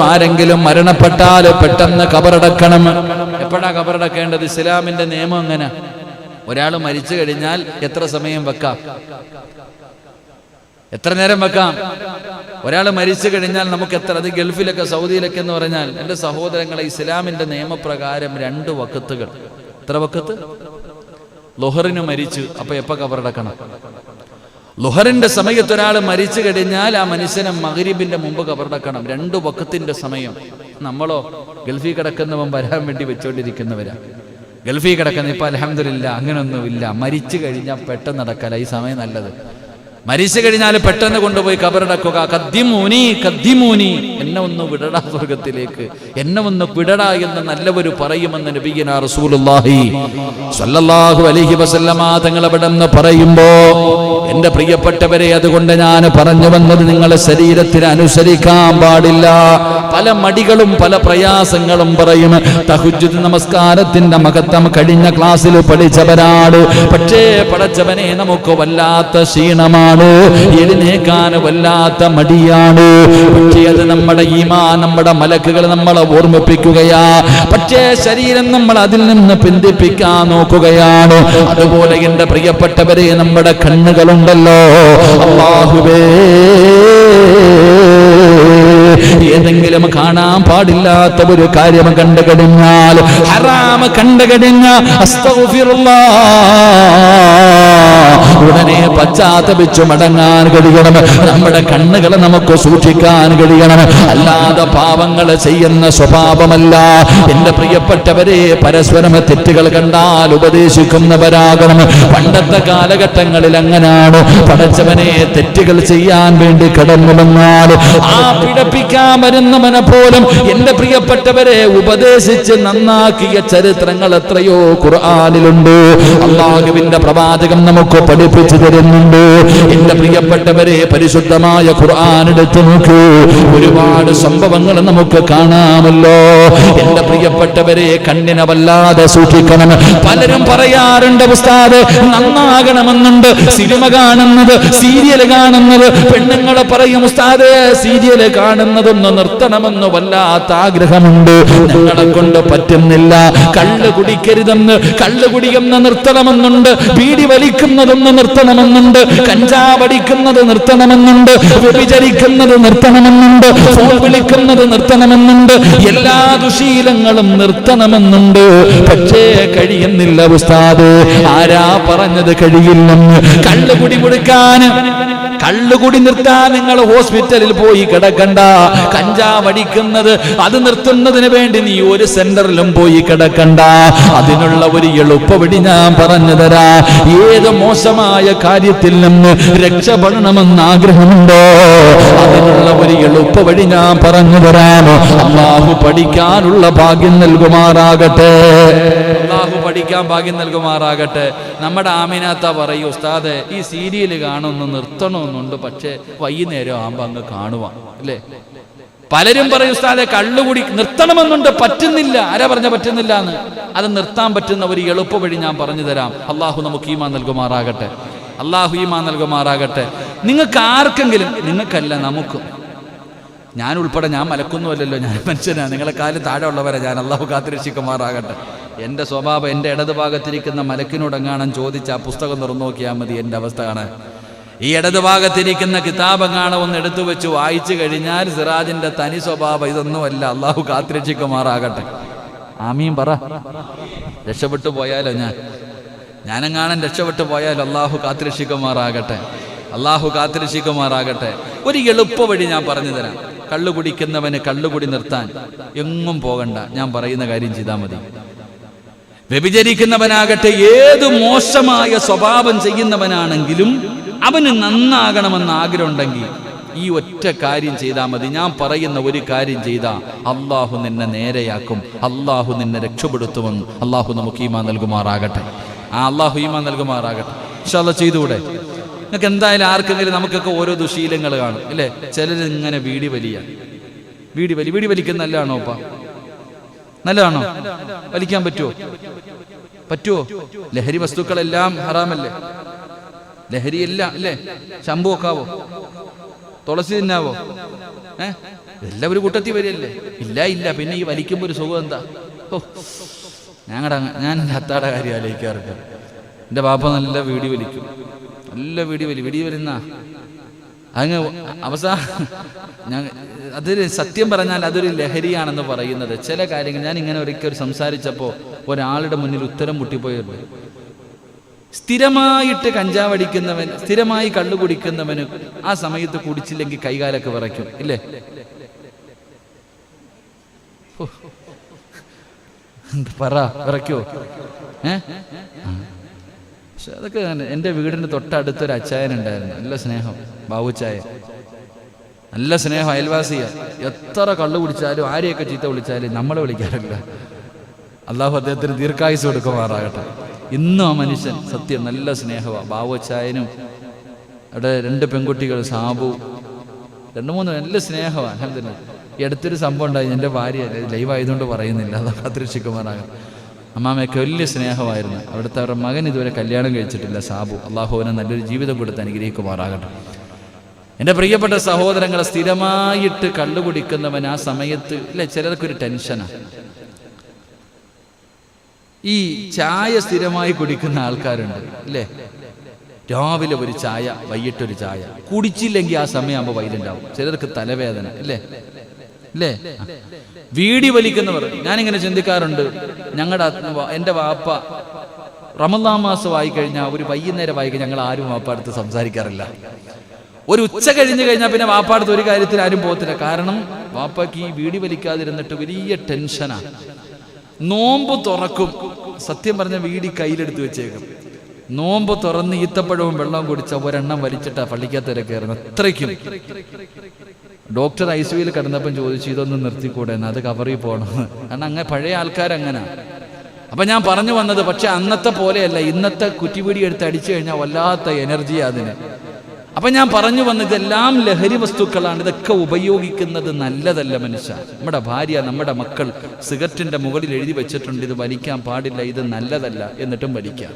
ആരെങ്കിലും മരണപ്പെട്ടാൽ പെട്ടെന്ന് ഖബറടക്കണം. എപ്പോഴാ ഖബറടക്കേണ്ടത്? ഇസ്ലാമിന്റെ നിയമം എങ്ങനെ? ഒരാൾ മരിച്ചു കഴിഞ്ഞാൽ എത്ര സമയം വെക്കാം? എത്ര നേരം വെക്കാം? ഒരാൾ മരിച്ചു കഴിഞ്ഞാൽ നമുക്ക് എത്ര? അത് ഗൾഫിലൊക്കെ സൗദിയിലൊക്കെ എന്ന് പറഞ്ഞാൽ എൻ്റെ സഹോദരങ്ങളെ, ഇസ്ലാമിന്റെ നിയമപ്രകാരം 2 വഖത്തുകൾ. എത്ര വഖത്ത്? ളുഹറിന് മരിച്ചു, അപ്പൊ എപ്പോ ഖബറടക്കണം? ളുഹറിന്റെ സമയത്ത് ഒരാൾ മരിച്ചു കഴിഞ്ഞാൽ ആ മനുഷ്യനെ മഗ്രിബിന്റെ മുമ്പ് ഖബറടക്കണം. 2 വഖത്തിന്റെ സമയം. നമ്മളോ ഗൾഫിൽ കിടക്കുന്നവൻ വരാൻ വേണ്ടി വെച്ചോണ്ടിരിക്കുന്നവരാ. ഗൾഫിൽ കിടക്കുന്ന ഇപ്പൊ അൽഹംദുലില്ലാ അങ്ങനൊന്നുമില്ല. മരിച്ചു കഴിഞ്ഞാൽ പെട്ടെന്ന് നടക്കല ഈ സമയം നല്ലത്. മരിച്ചു കഴിഞ്ഞാൽ പെട്ടെന്ന് കൊണ്ടുപോയി ഖബറടക്കുക. കദ്ദിമൂനി കദ്ദിമൂനി, എന്നെ ഒന്ന് വിടടാ സ്വർഗത്തിലേക്ക്, എന്നെ ഒന്ന് വിടടാ എന്ന് നല്ലവര് പറയുമെന്ന് നബിയുനാ റസൂലുള്ളാഹി സ്വല്ലല്ലാഹു അലൈഹി വസല്ലമ തങ്ങൾ അവിടെന്ന് പറയുമ്പോ, എന്റെ പ്രിയപ്പെട്ടവരെ, അതുകൊണ്ട് ഞാൻ പറഞ്ഞു വന്നത്, നിങ്ങളെ ശരീരത്തിന് അനുസരിക്കാൻ പാടില്ല. പല മടികളും പല പ്രയാസങ്ങളും പറയും. തഹജ്ജുദ് നമസ്കാരത്തിന്റെ മഹത്വം കഴിഞ്ഞ ക്ലാസ്സിൽ പഠിച്ചവരാണ്. പക്ഷേ പടച്ചവനെ, നമുക്ക് വല്ലാത്ത ക്ഷീണമാണ്, എഴുന്നേക്കാൻ വല്ലാത്ത മടിയാണ്. പക്ഷേ അത് നമ്മുടെ ഈമാൻ, നമ്മുടെ മലക്കുകൾ നമ്മളെ ഓർമ്മിപ്പിക്കുകയാ. പക്ഷേ ശരീരം നമ്മൾ അതിൽ നിന്ന് പിന്തിപ്പിക്കാൻ നോക്കുകയാണ്. അതുപോലെ എന്റെ പ്രിയപ്പെട്ടവരെ, നമ്മുടെ കണ്ണുകളുണ്ടല്ലോ, അല്ലാഹുവേ, ഏതെങ്കിലും കാണാൻ പാടില്ലാത്ത ഒരു കാര്യം കണ്ടു കഴിഞ്ഞാൽ, ഹറാം കണ്ടു കഴിഞ്ഞാൽ, അസ്തഗ്ഫിറുല്ലാഹ്, ഉടനെ പശ്ചാത്തപിച്ചു മടങ്ങാൻ കഴിയണം. നമ്മുടെ കണ്ണുകളെ നമുക്ക് സൂക്ഷിക്കാൻ കഴിയണം. അല്ലാതെ പാപങ്ങൾ ചെയ്യുന്ന സ്വഭാവമല്ല. എന്റെ പ്രിയപ്പെട്ടവരെ, പരസ്പരം തെറ്റുകൾ കണ്ടാൽ ഉപദേശിക്കുന്നവരാകണം. പണ്ടത്തെ കാലഘട്ടങ്ങളിൽ അങ്ങനാണ്. പടച്ചവനെ, തെറ്റുകൾ ചെയ്യാൻ വേണ്ടി കടന്നു വന്നാൽ ആ പിഴപ്പിക്കാൻ വരുന്നവനെ പോലും എന്റെ പ്രിയപ്പെട്ടവരെ ഉപദേശിച്ച് നന്നാക്കിയ ചരിത്രങ്ങൾ എത്രയോ ഖുർആനിലുണ്ട്. അല്ലാഹുവിന്റെ പ്രവാചകൻ നമുക്ക് പഠിപ്പിച്ചു തരുന്നുണ്ട്. എന്റെ പ്രിയപ്പെട്ടവരെ, പരിശുദ്ധമായ ഖുർആൻ എടുത്തു നോക്കൂ, ഒരുപാട് സംഭവങ്ങൾ നമുക്ക് കാണാമല്ലോ. എന്റെ പ്രിയപ്പെട്ടവരെ, കണ്ണിനെ വല്ലാതെ സൂക്ഷിക്കണം. പലരും പറയാറുണ്ട്, ഉസ്താദ് നന്നാകണമെന്നുണ്ട്, സിനിമ കാണുന്നത്, സീരിയൽ കാണുന്നത്. പെണ്ണുങ്ങളെ പറയും, ഉസ്താദ് സീരിയൽ കാണുന്നതൊന്ന് നിർത്തണമെന്ന് വല്ലാത്ത ആഗ്രഹമുണ്ട്, ഞങ്ങളെ കൊണ്ട് പറ്റുന്നില്ല. കള്ള് കുടിക്കരുതെന്ന്, കള്ള് കുടിയെന്ന് നിർത്തണമെന്നുണ്ട്, ബീഡി വലിക്കുന്നതൊന്ന് നിർത്തണമെന്നുണ്ട്, കഞ്ചാവടിക്കുന്നത് നിർത്തണമെന്നുണ്ട്, വ്യഭിചരിക്കുന്നത് നിർത്തണമെന്നുണ്ട്, ഫോൺ വിളിക്കുന്നത് നിർത്തണമെന്നുണ്ട്, എല്ലാ ദുശീലങ്ങളും നിർത്തണമെന്നുണ്ട്. പക്ഷേ കഴിയുന്നില്ല ഉസ്താദ്. ആരാ പറഞ്ഞത് കഴിയില്ലെന്ന്? കള്ളുകുടി കൊടുക്കാൻ, കള്ളുകുടി നിർത്താൻ നിങ്ങൾ ഹോസ്പിറ്റലിൽ പോയി കിടക്കണ്ട. കഞ്ചാവടിക്കുന്നത് അത് നിർത്തുന്നതിന് വേണ്ടി നീ ഒരു സെന്ററിലും പോയി കിടക്കണ്ട. അതിനുള്ള ഒരു എളുപ്പവഴി ഞാൻ പറഞ്ഞു തരാ. ഏത് മോശമായ കാര്യത്തിൽ നിന്ന് രക്ഷപ്പെടണമെന്ന് ആഗ്രഹമുണ്ടോ, അതിനുള്ള ഒരു എളുപ്പവഴി ഞാൻ പറഞ്ഞു തരാമോ? അല്ലാഹു പഠിക്കാനുള്ള ഭാഗ്യം നൽകുമാറാകട്ടെ. അല്ലാഹു പഠിക്കാൻ ഭാഗ്യം നൽകുമാറാകട്ടെ. നമ്മുടെ ആമിനാത്ത പറയും, ഉസ്താദെ ഈ സീരിയൽ കാണുന്നു നിർത്തണമെന്നുണ്ട്, പക്ഷേ വൈകുന്നേരം ആകുമ്പോ അങ്ങ് കാണുവാ അല്ലേ. പലരും പറയും, ഉസ്താദെ കള്ളുകൂടി നിർത്തണമെന്നുണ്ട്, പറ്റുന്നില്ല. ആരാ പറഞ്ഞ പറ്റുന്നില്ല എന്ന്? അത് നിർത്താൻ പറ്റുന്ന ഒരു എളുപ്പ വഴി ഞാൻ പറഞ്ഞു തരാം. അള്ളാഹു നമുക്ക് ഈമാൻ നൽകുമാറാകട്ടെ. അള്ളാഹു ഈമാൻ നൽകുമാറാകട്ടെ. നിങ്ങൾക്ക് ആർക്കെങ്കിലും, നിങ്ങൾക്കല്ല നമുക്കും, ഞാൻ ഉൾപ്പെടെ, ഞാൻ മലക്കൊന്നുമല്ലല്ലോ, ഞാൻ മനുഷ്യനാണ്, നിങ്ങളെ കാലം താഴെ ഉള്ളവരെ ഞാൻ. അള്ളാഹു കാത്തിരക്ഷിക്കുമാറാകട്ടെ. എൻ്റെ സ്വഭാവം, എൻ്റെ ഇടത് ഭാഗത്തിരിക്കുന്ന മലക്കിനോടെങ്ങാനും ചോദിച്ച് ആ പുസ്തകം തുറന്നു നോക്കിയാൽ മതി എൻ്റെ അവസ്ഥ കാണാൻ. ഈ ഇടത് ഭാഗത്തിരിക്കുന്ന കിതാബെങ്ങാണ് ഒന്ന് എടുത്തു വെച്ച് വായിച്ചു കഴിഞ്ഞാൽ സിറാജിന്റെ തനി സ്വഭാവം ഇതൊന്നുമല്ല. അള്ളാഹു കാത്തിരക്ഷിക്കുമാറാകട്ടെ. ആമീൻ പറ. രക്ഷപ്പെട്ടു പോയാലോ, ഞാനെങ്ങാനും രക്ഷപ്പെട്ടു പോയാലോ, അള്ളാഹു കാത്തിരക്ഷിക്കുമാറാകട്ടെ. അള്ളാഹു കാത്തിരക്ഷിക്കുമാറാകട്ടെ. ഒരു എളുപ്പ വഴി ഞാൻ പറഞ്ഞു തരാം. കള്ളു കുടിക്കുന്നവന് കള്ളുകുടി നിർത്താൻ എങ്ങും പോകണ്ട, ഞാൻ പറയുന്ന കാര്യം ചെയ്താൽ മതി. വ്യഭിചരിക്കുന്നവനാകട്ടെ, ഏത് മോശമായ സ്വഭാവം ചെയ്യുന്നവനാണെങ്കിലും അവന് നന്നാകണമെന്ന് ആഗ്രഹമുണ്ടെങ്കിൽ ഈ ഒറ്റ കാര്യം ചെയ്താൽ മതി. ഞാൻ പറയുന്ന ഒരു കാര്യം ചെയ്താൽ അള്ളാഹു നിന്നെ നേരെയാക്കും, അള്ളാഹു നിന്നെ രക്ഷപ്പെടുത്തുമെന്ന് അള്ളാഹു നമുക്ക് ഈമാൻ നൽകുമാറാകട്ടെ. അള്ളാഹു ഈമാൻ നൽകുമാറാകട്ടെ. ഇൻഷാ അല്ലാഹ് ചെയ്തുകൂടെ? നിങ്ങൾക്ക് എന്തായാലും ആർക്കെങ്കിലും, നമുക്കൊക്കെ ഓരോ ദുശീലങ്ങൾ കാണും അല്ലേ. ചിലരിങ്ങനെ വീടി വലിക്കുന്ന നല്ലതാണോ? നല്ലതാണോ? വലിക്കാൻ പറ്റുമോ? ലഹരി വസ്തുക്കളെല്ലാം ഹറാമല്ലേ? ലഹരിയല്ല അല്ലേ? ശംഭു വെക്കാവോ? തുളസി തിന്നാവോ? എല്ലാവരും കൂട്ടത്തിൽ വരില്ലേ? ഇല്ല. പിന്നെ ഈ വലിക്കുമ്പോൾ ഒരു സുഖം എന്താ? ഞാൻ ഹത്താടെ കാര്യം ആലോചിക്കാറുണ്ട്. എൻ്റെ പാപ്പ നല്ല വീടി വലിക്കും, നല്ല വീടി വരുന്ന അങ്ങ് ഞാൻ അതൊരു സത്യം പറഞ്ഞാൽ അതൊരു ലഹരിയാണെന്ന് പറയുന്നത്. ചില കാര്യങ്ങൾ ഞാൻ ഇങ്ങനെ ഒരിക്കൽ സംസാരിച്ചപ്പോൾ ഒരാളുടെ മുന്നിൽ ഉത്തരം മുട്ടിപ്പോയുള്ളൂ. സ്ഥിരമായിട്ട് കഞ്ചാവ് അടിക്കുന്നവൻ, സ്ഥിരമായി കള്ളു കുടിക്കുന്നവന് ആ സമയത്ത് കുടിച്ചില്ലെങ്കിൽ കൈകാലൊക്കെ വിറയ്ക്കും, ഇല്ലേ? പറ, വിറയ്ക്കോ? പക്ഷെ അതൊക്കെ എൻ്റെ വീടിൻ്റെ തൊട്ടടുത്തൊരു അച്ചായനുണ്ടായിരുന്നു, നല്ല സ്നേഹം, ബാബുച്ചായൻ, നല്ല സ്നേഹം, അയൽവാസിയ. എത്ര കള്ളു കുടിച്ചാലും ആരെയൊക്കെ ചീത്ത വിളിച്ചാലും നമ്മളെ വിളിക്കാറില്ല. അള്ളാഹു അദ്ദേഹത്തിന് ദീർഘായുസ് കൊടുക്കുമാറാകട്ടെ. ഇന്നും ആ മനുഷ്യൻ സത്യം നല്ല സ്നേഹമാണ്. ബാബുച്ചായനും അവിടെ 2 പെൺകുട്ടികൾ, സാബു, 2-3 നല്ല സ്നേഹമാണ്. അൽഹംദുലില്ലാഹ്. ഈ അടുത്തൊരു സംഭവം ഉണ്ടായി. എൻ്റെ ഭാര്യ ലൈവായതുകൊണ്ട് പറയുന്നില്ല, അള്ളാഹു കാത്തിരക്ഷിക്കുമാറാകട്ടെ. അമ്മാമയൊക്കെ വലിയ സ്നേഹമായിരുന്നു. അവിടുത്തെ അവരുടെ മകൻ ഇതുവരെ കല്യാണം കഴിച്ചിട്ടില്ല, സാബു. അള്ളാഹുവിനെ നല്ലൊരു ജീവിതം കൊടുത്ത് അനുഗ്രഹിക്കുമാറാകട്ടെ. എൻ്റെ പ്രിയപ്പെട്ട സഹോദരങ്ങളെ, സ്ഥിരമായിട്ട് കള്ളു കുടിക്കുന്നവൻ ആ സമയത്ത് ഇല്ലേ, ചിലർക്കൊരു ടെൻഷനാണ്. ഈ ചായ സ്ഥിരമായി കുടിക്കുന്ന ആൾക്കാരുണ്ട്, ഇല്ലേ? രാവിലെ ഒരു ചായ, വൈകിട്ടൊരു ചായ കുടിച്ചില്ലെങ്കിൽ ആ സമയമാകുമ്പോൾ വൈകുണ്ടാവും. ചിലർക്ക് തലവേദന, ഇല്ലേ? വീടി വലിക്കുന്നവർ, ഞാനിങ്ങനെ ചിന്തിക്കാറുണ്ട്. എൻ്റെ വാപ്പ റമദാൻ മാസം വായിക്കഴിഞ്ഞാൽ ഒരു വൈകുന്നേരം വായിക്കഴിഞ്ഞാൽ ഞങ്ങൾ ആരും വാപ്പ അടുത്ത് സംസാരിക്കാറില്ല. ഒരു ഉച്ച കഴിഞ്ഞ് കഴിഞ്ഞാൽ പിന്നെ വാപ്പ അടുത്ത് ഒരു കാര്യത്തിൽ ആരും പോകത്തില്ല. കാരണം വാപ്പയ്ക്ക് ഈ വീടി വലിക്കാതിരുന്നിട്ട് വലിയ ടെൻഷനാണ്. നോമ്പ് തുറക്കും, സത്യം പറഞ്ഞ വീടി കയ്യിലെടുത്ത് വെച്ചേക്കും. നോമ്പ് തുറന്ന് ഈത്തപ്പഴവും വെള്ളവും കുടിച്ച ഒരെണ്ണം വലിച്ചിട്ടാ പള്ളിക്കകത്ത് കയറുന്നത്. അത്രയ്ക്കും. ഡോക്ടർ ICUവിൽ കിടന്നപ്പം ചോദിച്ചു, ഇതൊന്നും നിർത്തിക്കൂടെ, അത് കവറിൽ പോകണം. കാരണം അങ്ങനെ പഴയ ആൾക്കാരങ്ങനെ. അപ്പം ഞാൻ പറഞ്ഞു വന്നത്, പക്ഷെ അന്നത്തെ പോലെയല്ല. ഇന്നത്തെ കുറ്റിപിടി എടുത്ത് അടിച്ചു കഴിഞ്ഞാൽ വല്ലാത്ത എനർജി അതിന്. അപ്പം ഞാൻ പറഞ്ഞു വന്നത്, ഇതെല്ലാം ലഹരി വസ്തുക്കളാണ്. ഇതൊക്കെ ഉപയോഗിക്കുന്നത് നല്ലതല്ല മനുഷ്യ. നമ്മുടെ ഭാര്യ, നമ്മുടെ മക്കൾ സിഗരറ്റിൻ്റെ മുകളിൽ എഴുതി വെച്ചിട്ടുണ്ട്, ഇത് വലിക്കാൻ പാടില്ല, ഇത് നല്ലതല്ല, എന്നിട്ടും വലിക്കാം.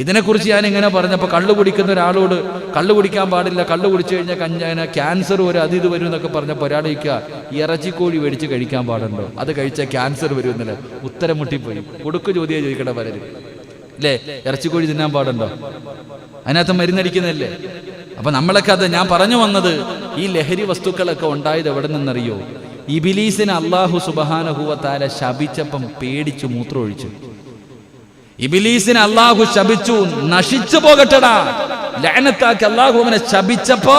ഇതിനെക്കുറിച്ച് ഞാൻ ഇങ്ങനെ പറഞ്ഞപ്പോൾ കള്ളു കുടിക്കുന്ന ഒരാളോട് കള്ളു കുടിക്കാൻ പാടില്ല, കള്ളു കുടിച്ചു കഴിഞ്ഞാൽ ക്യാൻസർ വരും, ഇത് വരും എന്നൊക്കെ പറഞ്ഞപ്പോൾ ഒരാളിക്കുക, ഇറച്ചിക്കോഴി മേടിച്ച് കഴിക്കാൻ പാടുണ്ടോ, അത് കഴിച്ചാൽ ക്യാൻസർ വരും എന്നല്ല. ഉത്തരം മുട്ടിപ്പോയി. കൊടുക്കു ചോദ്യം ചോദിക്കട്ടെ പലരും, അല്ലേ? ഇറച്ചിക്കോഴി തിന്നാൻ പാടുണ്ടോ? അതിനകത്ത് മരുന്നടിക്കുന്നതല്ലേ? അപ്പൊ നമ്മളൊക്കെ അത് ഞാൻ പറഞ്ഞു വന്നത്, ഈ ലഹരി വസ്തുക്കളൊക്കെ ഉണ്ടായത് എവിടെ നിന്നറിയോ? ഇബിലീസിനെ അല്ലാഹു സുബ്ഹാനഹു വ തആല ശപിച്ചപ്പം പേടിച്ചു മൂത്രമൊഴിച്ചു. ഇബിലീസിനെ അല്ലാഹു ശപിച്ചു, നശിച്ചു പോകട്ടടാ, ലഅനത്താക്കി അല്ലാഹു അവനെ ശപിച്ചപ്പോ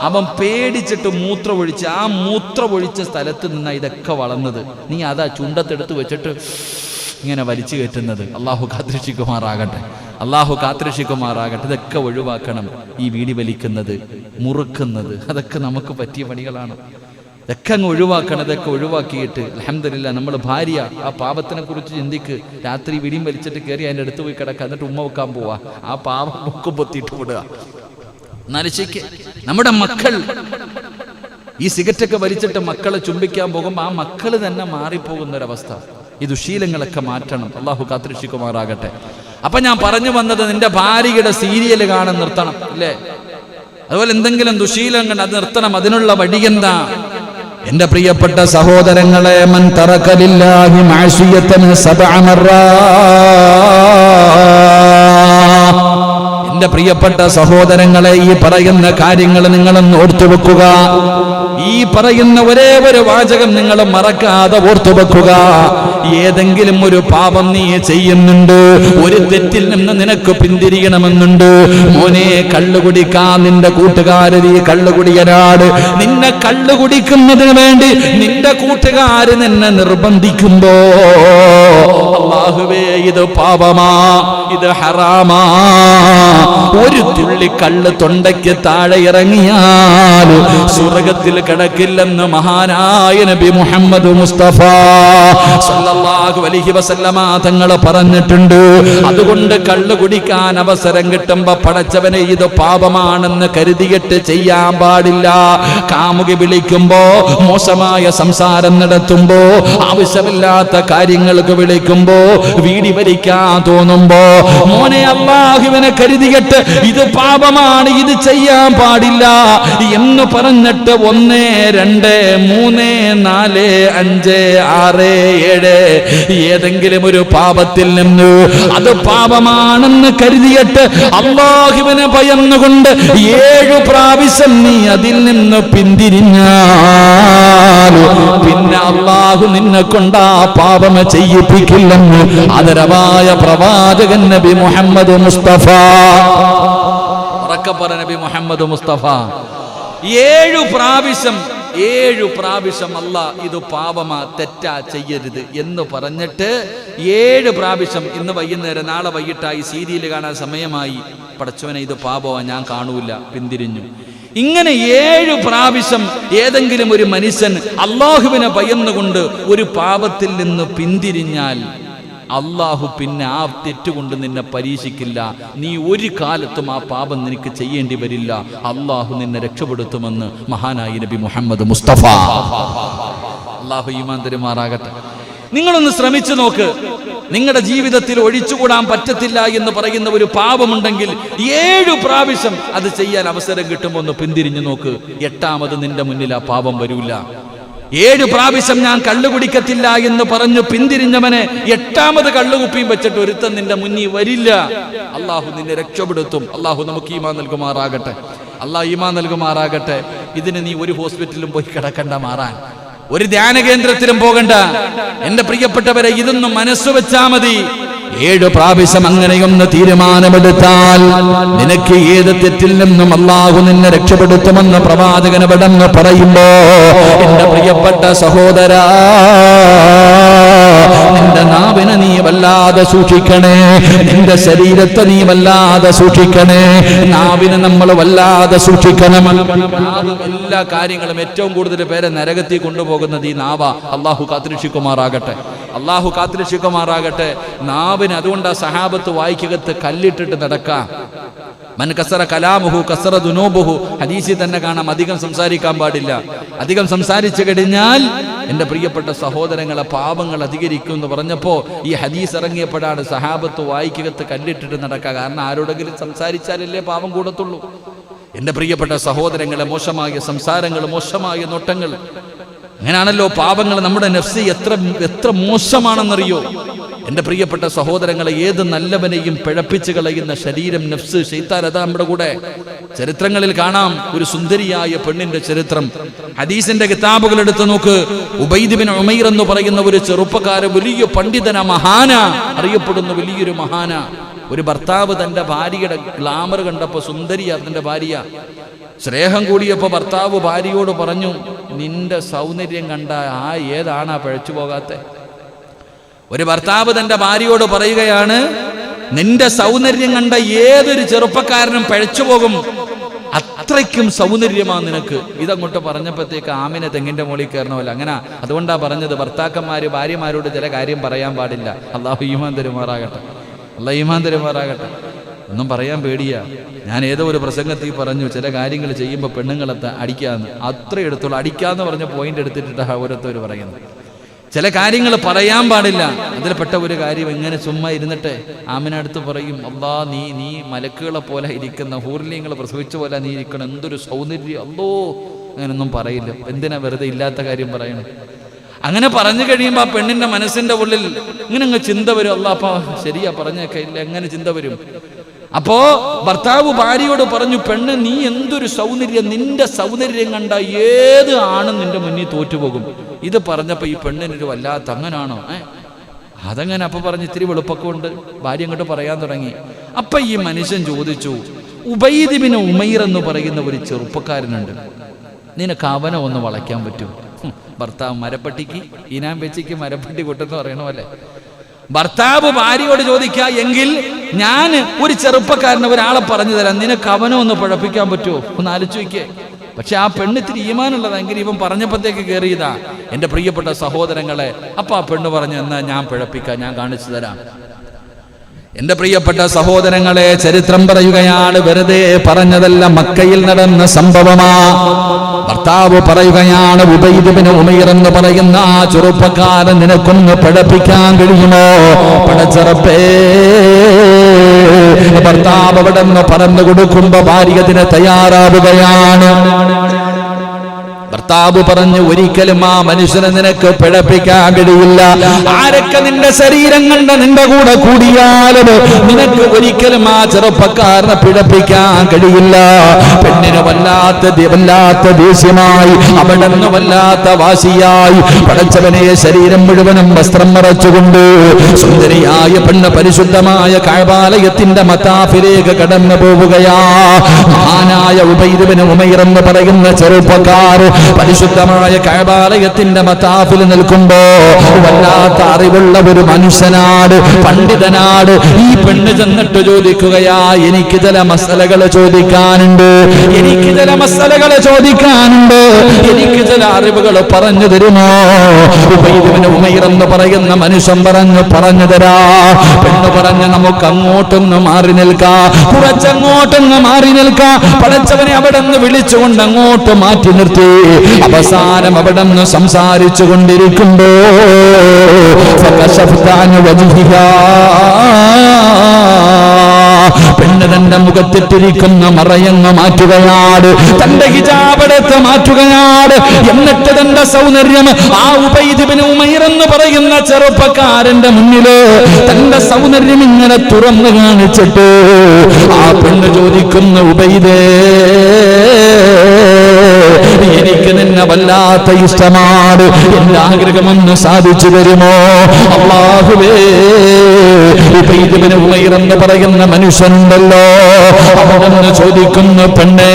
അവൻ പേടിച്ചിട്ട് മൂത്രമൊഴിച്ച്. ആ മൂത്രമൊഴിച്ച സ്ഥലത്ത് നിന്നാ ഇതൊക്കെ വളർന്നത്. നീ അതാ ചുണ്ടത്തെടുത്ത് വെച്ചിട്ട് ഇങ്ങനെ വലിച്ചു കയറ്റുന്നത്. അല്ലാഹു കാത്തിരക്ഷിക്കുമാറാകട്ടെ, അല്ലാഹു കാത്തിരക്ഷിക്കുമാറാകട്ടെ. ഇതൊക്കെ ഒഴിവാക്കണം. ഈ വീടി വലിക്കുന്നത്, മുറുക്കുന്നത്, അതൊക്കെ നമുക്ക് പറ്റിയ പണികളാണ്. ഇതൊക്കെ അങ്ങ് ഒഴിവാക്കണം. ഇതൊക്കെ ഒഴിവാക്കിയിട്ട് അൽഹംദുലില്ലാഹ് നമ്മൾ ഭാര്യ ആ പാപത്തിനെ കുറിച്ച് ചിന്തിക്ക്. രാത്രി വിടിയും വലിച്ചിട്ട് കയറി അതിൻ്റെ അടുത്ത് പോയി കിടക്കുക, എന്നിട്ട് ഉമ്മ വെക്കാൻ പോവാ. ആ പാപം മുക്കും പൊത്തിയിട്ട് വിടുക. നരശിക്ക് നമ്മുടെ മക്കൾ ഈ സിഗരറ്റൊക്കെ വലിച്ചിട്ട് മക്കളെ ചുംബിക്കാൻ പോകുമ്പോൾ ആ മക്കൾ തന്നെ മാറിപ്പോകുന്നൊരവസ്ഥ. ഈ ദുശീലങ്ങളൊക്കെ മാറ്റണം. അല്ലാഹു കാത്തിരക്ഷിക്കുമാറാകട്ടെ. അപ്പൊ ഞാൻ പറഞ്ഞു വന്നത്, നിന്റെ ഭാര്യയുടെ സീരിയൽ കാണാൻ നിർത്തണം, അല്ലേ? അതുപോലെ എന്തെങ്കിലും ദുശീലങ്ങൾ അത് നിർത്തണം. അതിനുള്ള വഴി എന്താ? എന്റെ പ്രിയപ്പെട്ട സഹോദരങ്ങളെ, മൻ തറക ലില്ലാഹി മഅസിയതൻ സബഅ മർറാ. എന്റെ പ്രിയപ്പെട്ട സഹോദരങ്ങളെ, ഈ പറയുന്ന കാര്യങ്ങൾ നിങ്ങളൊന്ന് ഓർത്തുവെക്കുക. ഈ പറയുന്ന ഒരേ ഒരു വാചകം നിങ്ങൾ മറക്കാതെ ഓർത്തുവെക്കുക. ഏതെങ്കിലും ഒരു പാപം നീ ചെയ്യുന്നുണ്ട്, ഒരു തെറ്റിൽ നിന്ന് നിനക്ക് പിന്തിരിയണമെന്നുണ്ട്, മോനെ, കള്ളുകുടിക്കാൻ നിന്റെ കൂട്ടുകാരി കള്ളുകുടിയനാട്. നിന്നെ കള്ളുകുടിക്കുന്നതിന് വേണ്ടി നിന്റെ കൂട്ടുകാര് നിന്നെ നിർബന്ധിക്കുമ്പോ, അല്ലാഹുവേ, ഇത് പാപമാ, ഇത് ഹറാമാ. ഒരു തുള്ളി കള്ള് തൊണ്ടയ്ക്ക് താഴെ ഇറങ്ങിയാൽ സ്വർഗ്ഗത്തിൽ കിടക്കില്ലെന്ന് മഹാനായ നബി മുഹമ്മദ് മുസ്തഫ സല്ലല്ലാഹു അലൈഹി വസല്ലമ തങ്ങൾ പറഞ്ഞിട്ടുണ്ട്. അതുകൊണ്ട് കള്ളു കുടിക്കാൻ അവസരം കിട്ടുമ്പോ പടച്ചവനെ ഇത് പാപമാണെന്ന് കരുതിയിട്ട് ചെയ്യാൻ പാടില്ല. കാമുകി വിളിക്കുമ്പോ, മോശമായ സംസാരം നടത്തുമ്പോ, ആവശ്യമില്ലാത്ത കാര്യങ്ങൾക്ക് വിളിക്കുമ്പോ, വീടി വലിക്കാൻ തോന്നുമ്പോ, മോനെ, അല്ലാഹുവിനെ കരുതിയിട്ട് കരുതിയിട്ട് ഇത് പാപമാണ്, ഇത് ചെയ്യാൻ പാടില്ല എന്ന് പറഞ്ഞിട്ട് 1, 2, 3, 4, 5, 6, 7 ഏതെങ്കിലും ഒരു പാപത്തിൽ നിന്ന് അത് പാപമാണെന്ന് കരുതിയിട്ട് അല്ലാഹുവിനെ ഭയന്നുകൊണ്ട് 7 പ്രാവശ്യം നീ അതിൽ നിന്ന് പിന്തിരിഞ്ഞാൽ പിന്നെ അല്ലാഹു നിന്നെ കൊണ്ട് ആ പാപം ചെയ്യിപ്പിക്കില്ലെന്ന് ആദരവായ പ്രവാചകൻ നബി മുഹമ്മദ് മുസ്തഫ. നബി മുഹമ്മദ് മുസ്തഫ 7 പ്രാവശ്യം അല്ലാ ഇത് പാപമാ, തെറ്റാ, ചെയ്യരുത് എന്ന് പറഞ്ഞിട്ട് 7 പ്രാവശ്യം ഇന്ന് വൈകുന്നേരം, നാളെ വൈകിട്ടായി, സീരിയൽ കാണാൻ സമയമായി, പടച്ചവനെ ഇത് പാപമാ, ഞാൻ കാണൂല, പിന്തിരിഞ്ഞു. ഇങ്ങനെ 7 പ്രാവശ്യം ഏതെങ്കിലും ഒരു മനുഷ്യൻ അല്ലാഹുവിനെ ഭയന്നുകൊണ്ട് ഒരു പാപത്തിൽ നിന്ന് പിന്തിരിഞ്ഞാൽ അല്ലാഹു പിന്നെ ആ തെറ്റുകൊണ്ട് നിന്നെ പരീക്ഷിക്കില്ല. നീ ഒരു കാലത്തും ആ പാപം നിനക്ക് ചെയ്യേണ്ടി വരില്ല. അല്ലാഹു നിന്നെ രക്ഷപ്പെടുത്തുമെന്ന് മഹാനായി നബി മുഹമ്മദ് മുസ്തഫ. അല്ലാഹു ഈമാൻ തരുമാറാകട്ടെ. നിങ്ങളൊന്ന് ശ്രമിച്ചു നോക്ക്. നിങ്ങളുടെ ജീവിതത്തിൽ ഒഴിച്ചുകൂടാൻ പറ്റത്തില്ല എന്ന് പറയുന്ന ഒരു പാപമുണ്ടെങ്കിൽ 7 പ്രാവശ്യം അത് ചെയ്യാൻ അവസരം കിട്ടുമ്പോൾ ഒന്ന് പിന്തിരിഞ്ഞു നോക്ക്. 8ാമത് നിന്റെ മുന്നിൽ ആ പാപം വരൂല. 7 പ്രാവശ്യം ഞാൻ കള്ളു കുടിക്കത്തില്ല എന്ന് പറഞ്ഞു പിന്തിരിഞ്ഞവനെ 8ാമത് കള്ളുകുപ്പിയും വെച്ചിട്ട് ഒരുത്തൻ നിന്റെ മുന്നിൽ വരില്ല. അല്ലാഹു നിന്നെ രക്ഷപ്പെടുത്തും. അല്ലാഹു നമുക്ക് ഈമാൻ നൽകുമാറാകട്ടെ. അല്ലാഹു ഈമാൻ നൽകുമാറാകട്ടെ. ഇതിന് നീ ഒരു ഹോസ്പിറ്റലിലും പോയി കിടക്കണ്ട, മാറാൻ ഒരു ധ്യാന കേന്ദ്രത്തിലും പോകണ്ട. എന്റെ പ്രിയപ്പെട്ടവരെ, ഇതൊന്നും മനസ്സ് വെച്ചാ മതി. 7 പ്രാവശ്യം അങ്ങനെയൊന്ന് തീരുമാനമെടുത്താൽ നിനക്ക് ഏത് തെറ്റിൽ നിന്നും അല്ലാഹു നിന്നെ രക്ഷപ്പെടുത്തുമെന്ന് പ്രവാചകൻ വിടന്ന് പറയുമ്പോ, എന്റെ പ്രിയപ്പെട്ട സഹോദരാ, നിന്റെ നാവിനെ നീ വല്ലാതെ സൂക്ഷിക്കണേ, നിന്റെ ശരീരത്തെ നീ വല്ലാതെ സൂക്ഷിക്കണേ. നാവിനെ നമ്മൾ വല്ലാതെ സൂക്ഷിക്കണം. എല്ലാ കാര്യങ്ങളും ഏറ്റവും കൂടുതൽ പേരെ നരകത്തിൽ കൊണ്ടുപോകുന്നത് ഈ നാവ. അല്ലാഹു കാത്തുരക്ഷിക്കുമാറാകട്ടെ. അല്ലാഹു കാത്തുരക്ഷിക്കുമാറാകട്ടെ. നാവിന് അതുകൊണ്ട് ആ സഹാബത്ത് വായിക്കകത്ത് കല്ലിട്ടിട്ട് നടക്കാം. മൻ കസറ കലാമുഹു കസറ ദുനൂബുഹു. ഹദീസിൽ തന്നെ കാണാം, അധികം സംസാരിക്കാൻ പാടില്ല. അധികം സംസാരിച്ചു കഴിഞ്ഞാൽ എൻ്റെ പ്രിയപ്പെട്ട സഹോദരങ്ങളെ പാപങ്ങൾ അധികരിക്കും എന്ന് പറഞ്ഞപ്പോൾ ഈ ഹദീസ് ഇറങ്ങിയപ്പോഴാണ് സഹാബത്ത് വായിക്കകത്ത് കല്ലിട്ടിട്ട് നടക്കുക. കാരണം ആരോടെങ്കിലും സംസാരിച്ചാലല്ലേ പാപം കൂടത്തുള്ളൂ. എൻ്റെ പ്രിയപ്പെട്ട സഹോദരങ്ങളെ, മോശമായ സംസാരങ്ങൾ, മോശമായ നോട്ടങ്ങൾ, അങ്ങനെയാണല്ലോ പാപങ്ങൾ. നമ്മുടെ നഫ്സ് എത്ര മോശമാണെന്നറിയോ എൻ്റെ പ്രിയപ്പെട്ട സഹോദരങ്ങളെ. ഏത് നല്ലവനെയും പിഴപ്പിച്ച് കളയുന്ന ശരീരം, നഫ്സ്, ശൈത്താൻ, അതാ നമ്മുടെ കൂടെ. ചരിത്രങ്ങളിൽ കാണാം ഒരു സുന്ദരിയായ പെണ്ണിന്റെ ചരിത്രം. ഹദീസിന്റെ കിതാബുകൾ എടുത്ത് നോക്ക്. ഉബൈദ് ബിൻ ഉമൈർ എന്ന് പറയുന്ന ഒരു ചെറുപ്പക്കാരൻ, വലിയ പണ്ഡിതന, മഹാന, അറിയപ്പെടുന്ന വലിയൊരു മഹാന. ഒരു ഭർത്താവ് തന്റെ ഭാര്യയുടെ ഗ്ലാമർ കണ്ടപ്പോ, സുന്ദരിയാ തന്റെ ഭാര്യ, സ്നേഹം കൂടിയപ്പോ ഭർത്താവ് ഭാര്യയോട് പറഞ്ഞു, നിന്റെ സൗന്ദര്യം കണ്ട ഏതാണാ പിഴച്ചു പോകാത്തെ? ഒരു ഭർത്താവ് തന്റെ ഭാര്യയോട് പറയുകയാണ്, നിന്റെ സൗന്ദര്യം കണ്ട ഏതൊരു ചെറുപ്പക്കാരനും പിഴച്ചു പോകും, അത്രയ്ക്കും സൗന്ദര്യമാ നിനക്ക്. ഇതങ്ങോട്ട് പറഞ്ഞപ്പോഴത്തേക്ക് ആമിനെ തെങ്ങിന്റെ മുകളിൽ കയറണമല്ല. അങ്ങനെ അതുകൊണ്ടാ പറഞ്ഞത്, ഭർത്താക്കന്മാര് ഭാര്യമാരോട് ചില കാര്യം പറയാൻ പാടില്ല. അല്ലാഹു ഈമാൻ തരുമാറാകട്ടെ. അല്ലാഹു ഈമാൻ തരുമാറാകട്ടെ. ഒന്നും പറയാൻ പേടിയാ. ഞാൻ ഏതോ ഒരു പ്രസംഗത്തിൽ പറഞ്ഞു, ചില കാര്യങ്ങൾ ചെയ്യുമ്പോൾ പെണ്ണുങ്ങളെ അടിക്കാന്ന്. അത്ര എടുത്തോളൂ. അടിക്കാന്ന് പറഞ്ഞ പോയിന്റ് എടുത്തിട്ടാ ഓരോരുത്തർ പറയുന്നത്. ചില കാര്യങ്ങൾ പറയാൻ പാടില്ല. അതിൽപ്പെട്ട ഒരു കാര്യം, ഇങ്ങനെ ചുമ്മാ ഇരുന്നിട്ട് ആമിനടുത്ത് പറയും, അല്ലാ നീ മലക്കുകളെ പോലെ ഇരിക്കുന്ന, ഹൂർലിങ്ങളെ പ്രസവിച്ച പോലെ നീ ഇരിക്കണം, എന്തൊരു സൗന്ദര്യം, അല്ലോ. അങ്ങനൊന്നും പറയില്ല. എന്തിനാ വെറുതെ ഇല്ലാത്ത കാര്യം പറയണം? അങ്ങനെ പറഞ്ഞു കഴിയുമ്പോൾ ആ പെണ്ണിന്റെ മനസ്സിന്റെ ഉള്ളിൽ ഇങ്ങനെ അങ്ങ് ചിന്ത വരും, അല്ലാ അപ്പാ ശരിയാ പറഞ്ഞേക്ക, ഇല്ല എങ്ങനെ ചിന്ത വരും. അപ്പോ ഭർത്താവ് ഭാര്യയോട് പറഞ്ഞു, പെണ്ണ് നീ എന്തൊരു സൗന്ദര്യം, നിന്റെ സൗന്ദര്യം കണ്ട ഏത് ആണും നിന്റെ മുന്നിൽ തോറ്റുപോകും. ഇത് പറഞ്ഞപ്പോ ഈ പെണ്ണിനൊരു വല്ലാത്ത, അങ്ങനാണോ അതങ്ങനെ. അപ്പൊ പറഞ്ഞ് ഇത്തിരി വെളുപ്പൊക്കെ ഉണ്ട്. ഭാര്യ അങ്ങോട്ട് പറയാൻ തുടങ്ങി. അപ്പൊ ഈ മനുഷ്യൻ ചോദിച്ചു, ഉബൈദ് ബിൻ ഉമൈർ എന്ന് പറയുന്ന ഒരു ചെറുപ്പക്കാരനുണ്ട്, നിനക്ക് അവനെ ഒന്ന് വളയ്ക്കാൻ പറ്റുമോ? ഭർത്താവ് മരപ്പട്ടിക്ക് ഈനാൻ വെച്ചിക്ക് മരപ്പട്ടി കൊട്ടെന്ന് പറയണമല്ലേ. ഭർത്താവ് ഭാര്യയോട് ചോദിക്കുക, എങ്കിൽ ഞാൻ ഒരു ചെറുപ്പക്കാരനെ ഒരാളെ പറഞ്ഞു തരാം, നിനക്ക് അവനെ ഒന്ന് പഴപ്പിക്കാൻ പറ്റുമോ? ഒന്ന് ആലോചിച്ച് വയ്ക്കേ. പക്ഷെ ആ പെണ്ണിത്തിരി ഈമാനുള്ളതെങ്കിൽ ഇവൻ പറഞ്ഞപ്പോഴത്തേക്ക് കയറിയതാ. എൻ്റെ പ്രിയപ്പെട്ട സഹോദരങ്ങളെ, അപ്പൊ ആ പെണ്ണ് പറഞ്ഞു, എന്നാ ഞാൻ പിഴപ്പിക്കാം, ഞാൻ കാണിച്ചു തരാം. എന്റെ പ്രിയപ്പെട്ട സഹോദരങ്ങളെ, ചരിത്രം പറയുകയാണ്, വെറുതെ പറഞ്ഞതല്ല, മക്കയിൽ നടന്ന സംഭവമാ. ഭർത്താവ് പറയുകയാണ്, ഉബൈദ് ബിൻ ഉമൈർ എന്ന് പറയുന്ന ആ ചെറുപ്പക്കാരൻ നിനക്കൊന്ന് പിഴപ്പിക്കാൻ കഴിയുമോ? പടച്ചറപ്പേ, ഭർത്താവ് അവിടെ നിന്ന് പറഞ്ഞു കൊടുക്കുമ്പോ ഭാര്യ അതിന് തയ്യാറാവുകയാണ്. ഭർത്താവ് പറഞ്ഞു, ഒരിക്കലും ആ മനുഷ്യനെ നിനക്ക് പിഴപ്പിക്കാൻ കഴിയില്ല. ആരൊക്കെ നിന്റെ ശരീരം കണ്ട നിന്റെ കൂടെ കൂടിയാലും നിനക്ക് ഒരിക്കലും ആ ചെറുപ്പക്കാരനെ പിഴപ്പിക്കാൻ കഴിയില്ല. പെണ്ണിന് വല്ലാത്ത ദേഷ്യമായി, അവിടെ നിന്ന് വല്ലാത്ത വാശിയായി. പടച്ചവനെ ശരീരം മുഴുവനും വസ്ത്രം മറച്ചുകൊണ്ട് സുന്ദരിയായ പെണ്ണ് പരിശുദ്ധമായ കഅബാലയത്തിന്റെ മതാഫിലേക്ക് കടന്നു പോവുകയാ. മഹാനായ ഉബൈദ് ബിൻ ഉമൈർ എന്ന് പറയുന്ന ചെറുപ്പക്കാർ പരിശുദ്ധമായ കഅബാലയത്തിന്റെ മതാഫിൽ നിൽക്കുമ്പോ വല്ലാത്ത അറിവുള്ള ഒരു മനുഷ്യനാട്, പണ്ഡിതനാട്. ഈ പെണ്ണ് ചെന്നിട്ട് ചോദിക്കുകയാ, എനിക്ക് ചില മസലകൾ ചോദിക്കാനുണ്ട്, എനിക്ക് ചില അറിവുകൾ പറഞ്ഞു തരുമോ? ഉബൈദ് ബിൻ ഉമൈർ എന്ന് പറയുന്ന മനുഷ്യൻ പറഞ്ഞു തരാ. പെണ്ണ് പറഞ്ഞു, നമുക്ക് അങ്ങോട്ടൊന്ന് മാറി നിൽക്കാം, കുറച്ചങ്ങോട്ടൊന്ന് മാറി നിൽക്കാം. പടച്ചവനെ അവിടെ നിന്ന് വിളിച്ചുകൊണ്ട് അങ്ങോട്ട് മാറ്റി നിർത്തി. അവസാനം അവിടെ നിന്ന് സംസാരിച്ചു കൊണ്ടിരിക്കുമ്പോ പെണ്ണ് തന്റെ മുഖത്തിട്ടിരിക്കുന്ന മറയങ്ങ് മാറ്റുകയാണ്, തന്റെ ഹിജാബെടുത്ത് മാറ്റുകയാണ്. എന്നിട്ട് തന്റെ സൗന്ദര്യം ആ ഉബൈദ് ബിൻ ഉമൈർ എന്ന് പറയുന്ന ചെറുപ്പക്കാരന്റെ മുന്നില് തന്റെ സൗന്ദര്യം ഇങ്ങനെ തുറന്നു കാണിച്ചിട്ട് ആ പെണ്ണ് ചോദിക്കുന്ന, ഉബൈദേ, എനിക്ക് നിന്നെ വല്ലാത്ത ഇഷ്ടമാണ്, എന്റെ ആഗ്രഹമൊന്ന് സാധിച്ചു തരുമോ? അല്ലാഹുവേ, ഉബൈദ് ബിൻ ഉമൈർ എന്ന് പറയുന്ന മനുഷ്യനുണ്ടല്ലോ, അവനൊന്ന് ചോദിക്കുന്നു, പെണ്ണേ,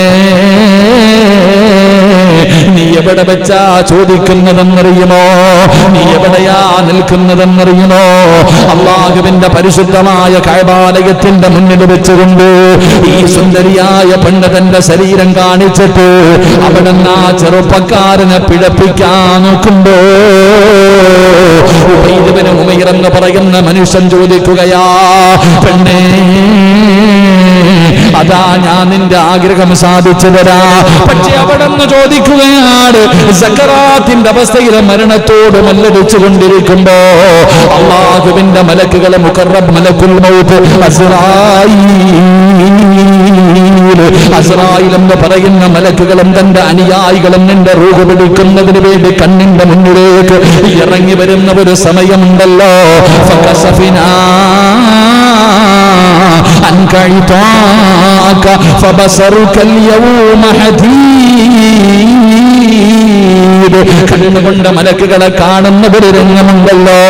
നീ എവിടെ വെച്ചാ ചോദിക്കുന്നതെന്നറിയുമോ? നീ എവിടെയാ നിൽക്കുന്നതെന്നറിയുമോ? അല്ലാഹുവിന്റെ പരിശുദ്ധമായ കഅബാലയത്തിന്റെ മുന്നിൽ വെച്ചുകൊണ്ട് ഈ സുന്ദരിയായ പെണ്ണ് തന്റെ ശരീരം കാണിച്ചിട്ട് അവിടെ നിന്ന് ആ ചെറുപ്പക്കാരനെ പിഴപ്പിക്കാൻ നോക്കുമ്പോ ഉബൈദ് ബിൻ ഉമൈർ എന്ന് പറയുന്ന മനുഷ്യൻ ചോദിക്കുകയാ, പെണ്ണേ, അതാ ഞാൻ നിന്റെ ആഗ്രഹം സാധിച്ചു തരാ. പക്ഷെ അവിടെ നിന്ന് ചോദിക്കുകയാണ്, സക്കറാത്തിന്റെ അവസ്ഥയിൽ മരണത്തോട് മല്ലടിച്ചു കൊണ്ടിരിക്കുമ്പോ അല്ലാഹുവിന്റെ മലക്കുകൾ, മുഖറബ് മലക്കുൽ മൗത്ത് അസ്റായീൽ എന്ന് പറയുന്ന മലക്കുകളും തന്റെ അനുയായികളും നിന്റെ റൂഹ് പിടിക്കുന്നതിന് വേണ്ടി കണ്ണിന്റെ മുന്നിലേക്ക് ഇറങ്ങി വരുന്ന ഒരു സമയമുണ്ടല്ലോ. ഫകസഫിനാ അൻക ഇതാക ഫബസറുകൽ യൗമ ഹദീദ്. കണ്ണുകൊണ്ട് മലക്കുകളെ കാണുന്ന ഒരു രംഗമുണ്ടല്ലോ.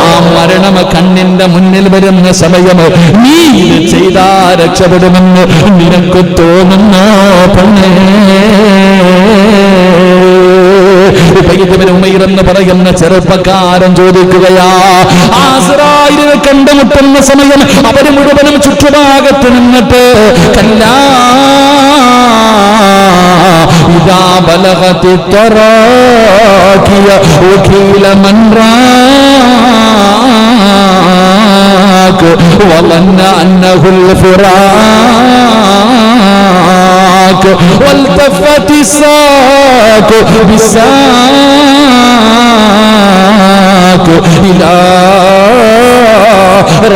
ആ മരണം കണ്ണിന്റെ മുന്നിൽ വരുന്ന സമയം നീ ഇത് ചെയ്താ രക്ഷപ്പെടുമെന്ന് നിനക്ക് തോന്നുന്നോ പെണ്ണേ? ഉബൈദ് ബിൻ ഉമൈർ എന്ന് പറയുന്ന ചെറുപ്പക്കാരൻ ചോദിക്കുകയാ, അസ്റായീലിനെ കണ്ടുമുട്ടുന്ന സമയം അവര് മുഴുവനും ചുറ്റുഭാഗത്ത് നിന്നിട്ട്, കല്ലാ ഇദാ ബലഗതി തറാഖിയ വഖീല മൻ റാഖ വളന്ന അന്നഹുൽ ഫിറാഖ വൽതഫതി الساق بالساق إلى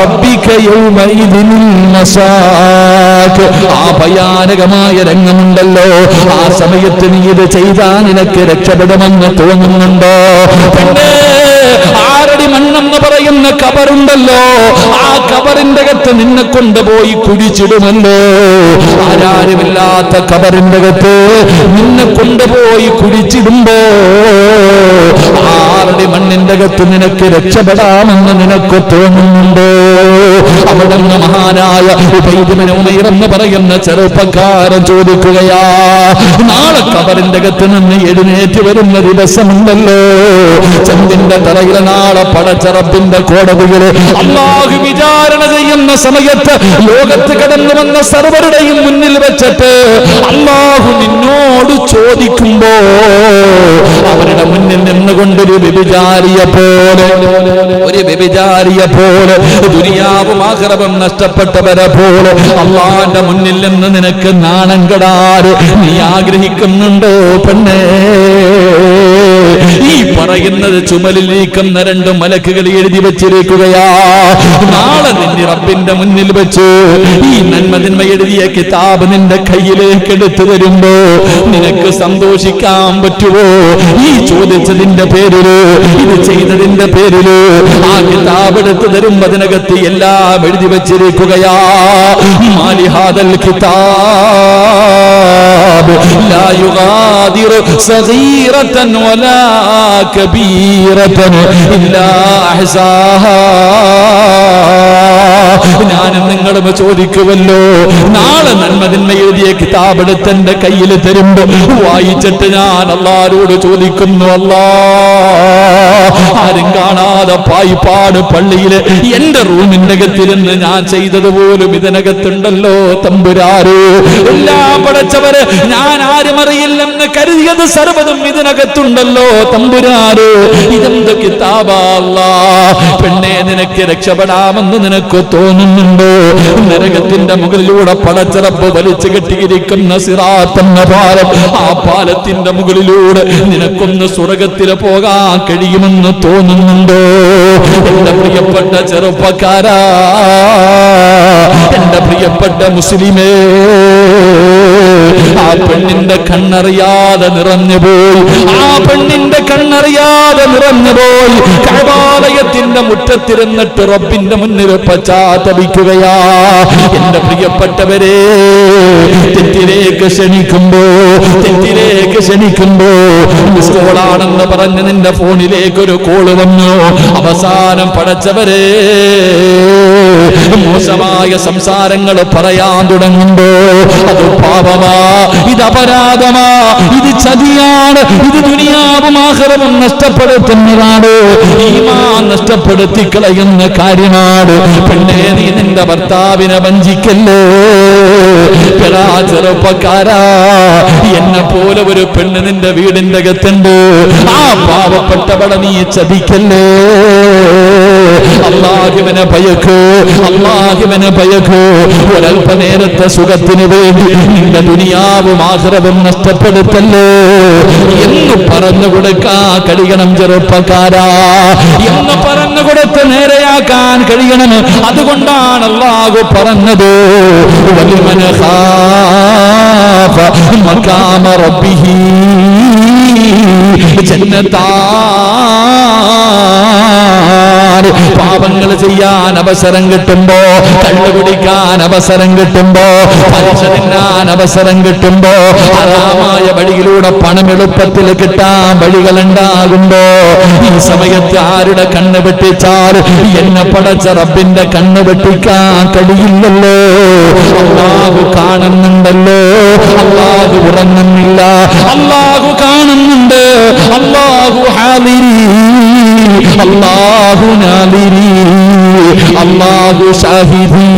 ربك يومئذ المساق. ആ ഭയാനകമായ രംഗമുണ്ടല്ലോ, ആ സമയത്ത് നീ ഇത് ചെയ്താൽ നിനക്ക് രക്ഷപ്പെടുമെന്ന് തോന്നുന്നുണ്ടോ? പിന്നെ ആറടി മണ്ണെന്ന് പറയുന്ന കബറുണ്ടല്ലോ, ആ കബറിന്റെ അകത്ത് നിന്നെ കൊണ്ടുപോയി കുഴിച്ചിടുമല്ലോ. ആരാരുമില്ലാത്ത കബറിന്റെ അകത്ത് നിന്നെ കൊണ്ടുപോയി കുഴിച്ചിടുമ്പോ ആറടി മണ്ണിന്റെ അകത്ത് നിനക്ക് രക്ഷപ്പെടാമെന്ന് നിനക്ക് തോന്നുന്നുണ്ടോ? അവിടെ നിന്ന് മഹാനായ ഉബൈദ് ബിൻ ഉമൈർ എന്ന് പറയുന്ന ചെറുപ്പക്കാരൻ ചോദിക്കുകയാ, നാളെ കബറിന്റെ അകത്ത് നിന്ന് എഴുന്നേറ്റ് വരുന്ന ദിവസമുണ്ടല്ലോ, ചന്ദിന്റെ തറയിലെ നാളെ പടച്ചറപ്പിന്റെ കോടതിയിൽ അല്ലാഹു വിചാരണ ചെയ്യുന്ന സമയത്ത് ലോകത്ത് കടന്നു വന്ന സർവരുടെയും മുന്നിൽ വെച്ചിട്ട് അല്ലാഹു നിന്നോട് ചോദിക്കുമ്പോ അവരുടെ മുന്നിൽ നിന്നുകൊണ്ടൊരു വ്യഭിചാരിയെ പോലെ ദുനിയാവും ആഖിറവും നഷ്ടപ്പെട്ടവരെ പോലെ അല്ലാഹുവിന്റെ മുന്നിൽ നിന്ന് നിനക്ക് നാണം കെടാറ് നീ ആഗ്രഹിക്കുന്നുണ്ടോ പെണ്ണേ? ഈ ഈ പറയുന്നത് ചുമലിലിരിക്കുന്ന 2 മലക്കുകൾ എഴുതി വെച്ചിരിക്കുകയാ. നാളെ നിന്റെ റബ്ബിന്റെ മുന്നിൽ വെച്ച് ഈ നന്മ എഴുതിയ കിതാബ് നിന്റെ കയ്യിലേക്ക് എടുത്തു തരുമ്പോ നിനക്ക് സന്തോഷിക്കാൻ പറ്റുമോ? ഈ ചോദിച്ചതിന്റെ പേരില്, ഇത് ചെയ്തതിന്റെ പേരില് ആ കിതാബ് എടുത്തു തരുമ്പോ അതിനകത്ത് എല്ലാം എഴുതി വെച്ചിരിക്കുകയാ. മാലിഹാദൽ കിതാബ് ലാ യുഗാദിറു സഗീറതൻ വലാ കബീറതൻ ഇല്ലാ അഹ്സാഹാ. ഞാനും നിങ്ങളും ചോദിക്കുമല്ലോ, നാളെ നന്മ എഴുതിയ കിതാബ് എടുത്ത് എന്റെ കയ്യിൽ തരുമ്പോ വായിച്ചിട്ട് ഞാൻ അല്ലാഹുവോട് ചോദിക്കുന്നു, അല്ലാ ആരും കാണാതെ പായിപ്പാട് പള്ളിയില് എന്റെ റൂമിന്റെ അകത്തിരുന്ന് ഞാൻ ചെയ്തതുപോലും ഇതിനകത്തുണ്ടല്ലോ തമ്പുരാരോ. എല്ലാം പടച്ചവര് ഞാൻ ആരും അറിയില്ലെന്ന് കരുതിയത് സർവ്വതും ഇതിനകത്തുണ്ടല്ലോ തമ്പുരാരോ. ഇതെന്ത് കിതാബാ അല്ലാ. പെണ്ണെ, നിനക്ക് രക്ഷപ്പെടാമെന്ന് നിനക്ക് തോന്നുന്നുണ്ടോ? നരകത്തിന്റെ മുകളിലൂടെ പടച്ചറപ്പ് വലിച്ചു കെട്ടിയിരിക്കുന്ന സിറാത്ത് എന്ന പാലം, ആ പാലത്തിന്റെ മുകളിലൂടെ നിനക്കൊന്ന് സ്വർഗത്തിൽ പോകാൻ കഴിയുമെന്ന് തോന്നുന്നുണ്ടോ? എന്റെ പ്രിയപ്പെട്ട ചെറുപ്പക്കാരാ, എന്റെ പ്രിയപ്പെട്ട മുസ്ലിമേ, ആ പെണ്ണിന്റെ കണ്ണറിയാതെ നിറഞ്ഞുപോയി, ആ പെണ്ണിന്റെ കണ്ണറിയാതെ നിറഞ്ഞുപോയി. കഅബാലയത്തിന്റെ മുറ്റത്തിരുന്നിട്ട് റബ്ബിന്റെ മുന്നിൽ പശ്ചാത്തപിക്കുകയാ. എന്റെ പ്രിയപ്പെട്ടവരെ, തെറ്റിലേക്ക് ക്ഷണിക്കുമ്പോ മിസ്കോളാണെന്ന് പറഞ്ഞ് നിന്റെ ഫോണിലേക്ക് ഒരു കോള് വന്നു. അവസാനം പടച്ചവരെ മോശമായ സംസാരങ്ങൾ പറയാൻ തുടങ്ങുമ്പോ അത് പാപമാ, ഇത് അപരാധമാ, ഇത് ചതിയാണ്, ഇത് ദുനിയാവും ആഖിറവും നഷ്ടപ്പെടുത്തുന്നതാണ്, ഈമാൻ നഷ്ടപ്പെടുത്തി കളയുന്ന കാര്യമാണ്. പെണ്ണേ, നീ നിന്റെ ഭർത്താവിനെ വഞ്ചിക്കല്ലേ. ചെറുപ്പക്കാരാ, എന്നെ പോലെ ഒരു പെണ്ണ് നിന്റെ വീടിന്റെ അകത്തുണ്ട്. ആ പാവപ്പെട്ടവളെ നീ ചതിക്കല്ലേ. അല്ലാഹുവിനെ ഭയക്കൂ, അല്ലാഹുവിനെ ഭയക്കൂ. ഒരൽപ്പനേരത്തെ സുഖത്തിന് വേണ്ടി നിന്റെ ദുനിയാവും ആഖിറവും നഷ്ടപ്പെടുത്തല്ലേ എന്ന് പറഞ്ഞു കൊടുക്കാൻ കഴിയണം ചെറുപ്പക്കാരാ, എന്ന് പറഞ്ഞു കൊടുത്ത് നേരെയാക്കാൻ കഴിയണം. അതുകൊണ്ടാണ് അല്ലാഹു പറഞ്ഞത്, വലിമൻ ഖാഫ മഖാമ റബ്ബിഹി ജന്നതാൻ. പാപങ്ങൾ ചെയ്യാൻ അവസരം കിട്ടുമ്പോ, കള്ളുകുടിക്കാൻ അവസരം കിട്ടുമ്പോ, പലിശ തിന്നാൻ അവസരം കിട്ടുമ്പോ, ഹറാമായ വഴിയിലൂടെ പണം എളുപ്പത്തിൽ കിട്ടാൻ വഴികളുണ്ടാകുമ്പോ, ഈ സമയത്ത് ആരുടെ കണ്ണ് വെട്ടിച്ചാൽ എന്നെ പടച്ച റബ്ബിന്റെ കണ്ണ് വെട്ടിക്കാൻ കഴിയില്ലല്ലോ. അല്ലാഹു കാണുന്നുണ്ടല്ലോ, അല്ലാഹു ഉറങ്ങുന്നില്ല, അല്ലാഹു കാണുന്നുണ്ട്, അല്ലാഹു ഹാദിരി, അല്ലാഹു നാദിരി, അല്ലാഹു ഷാഹിദി,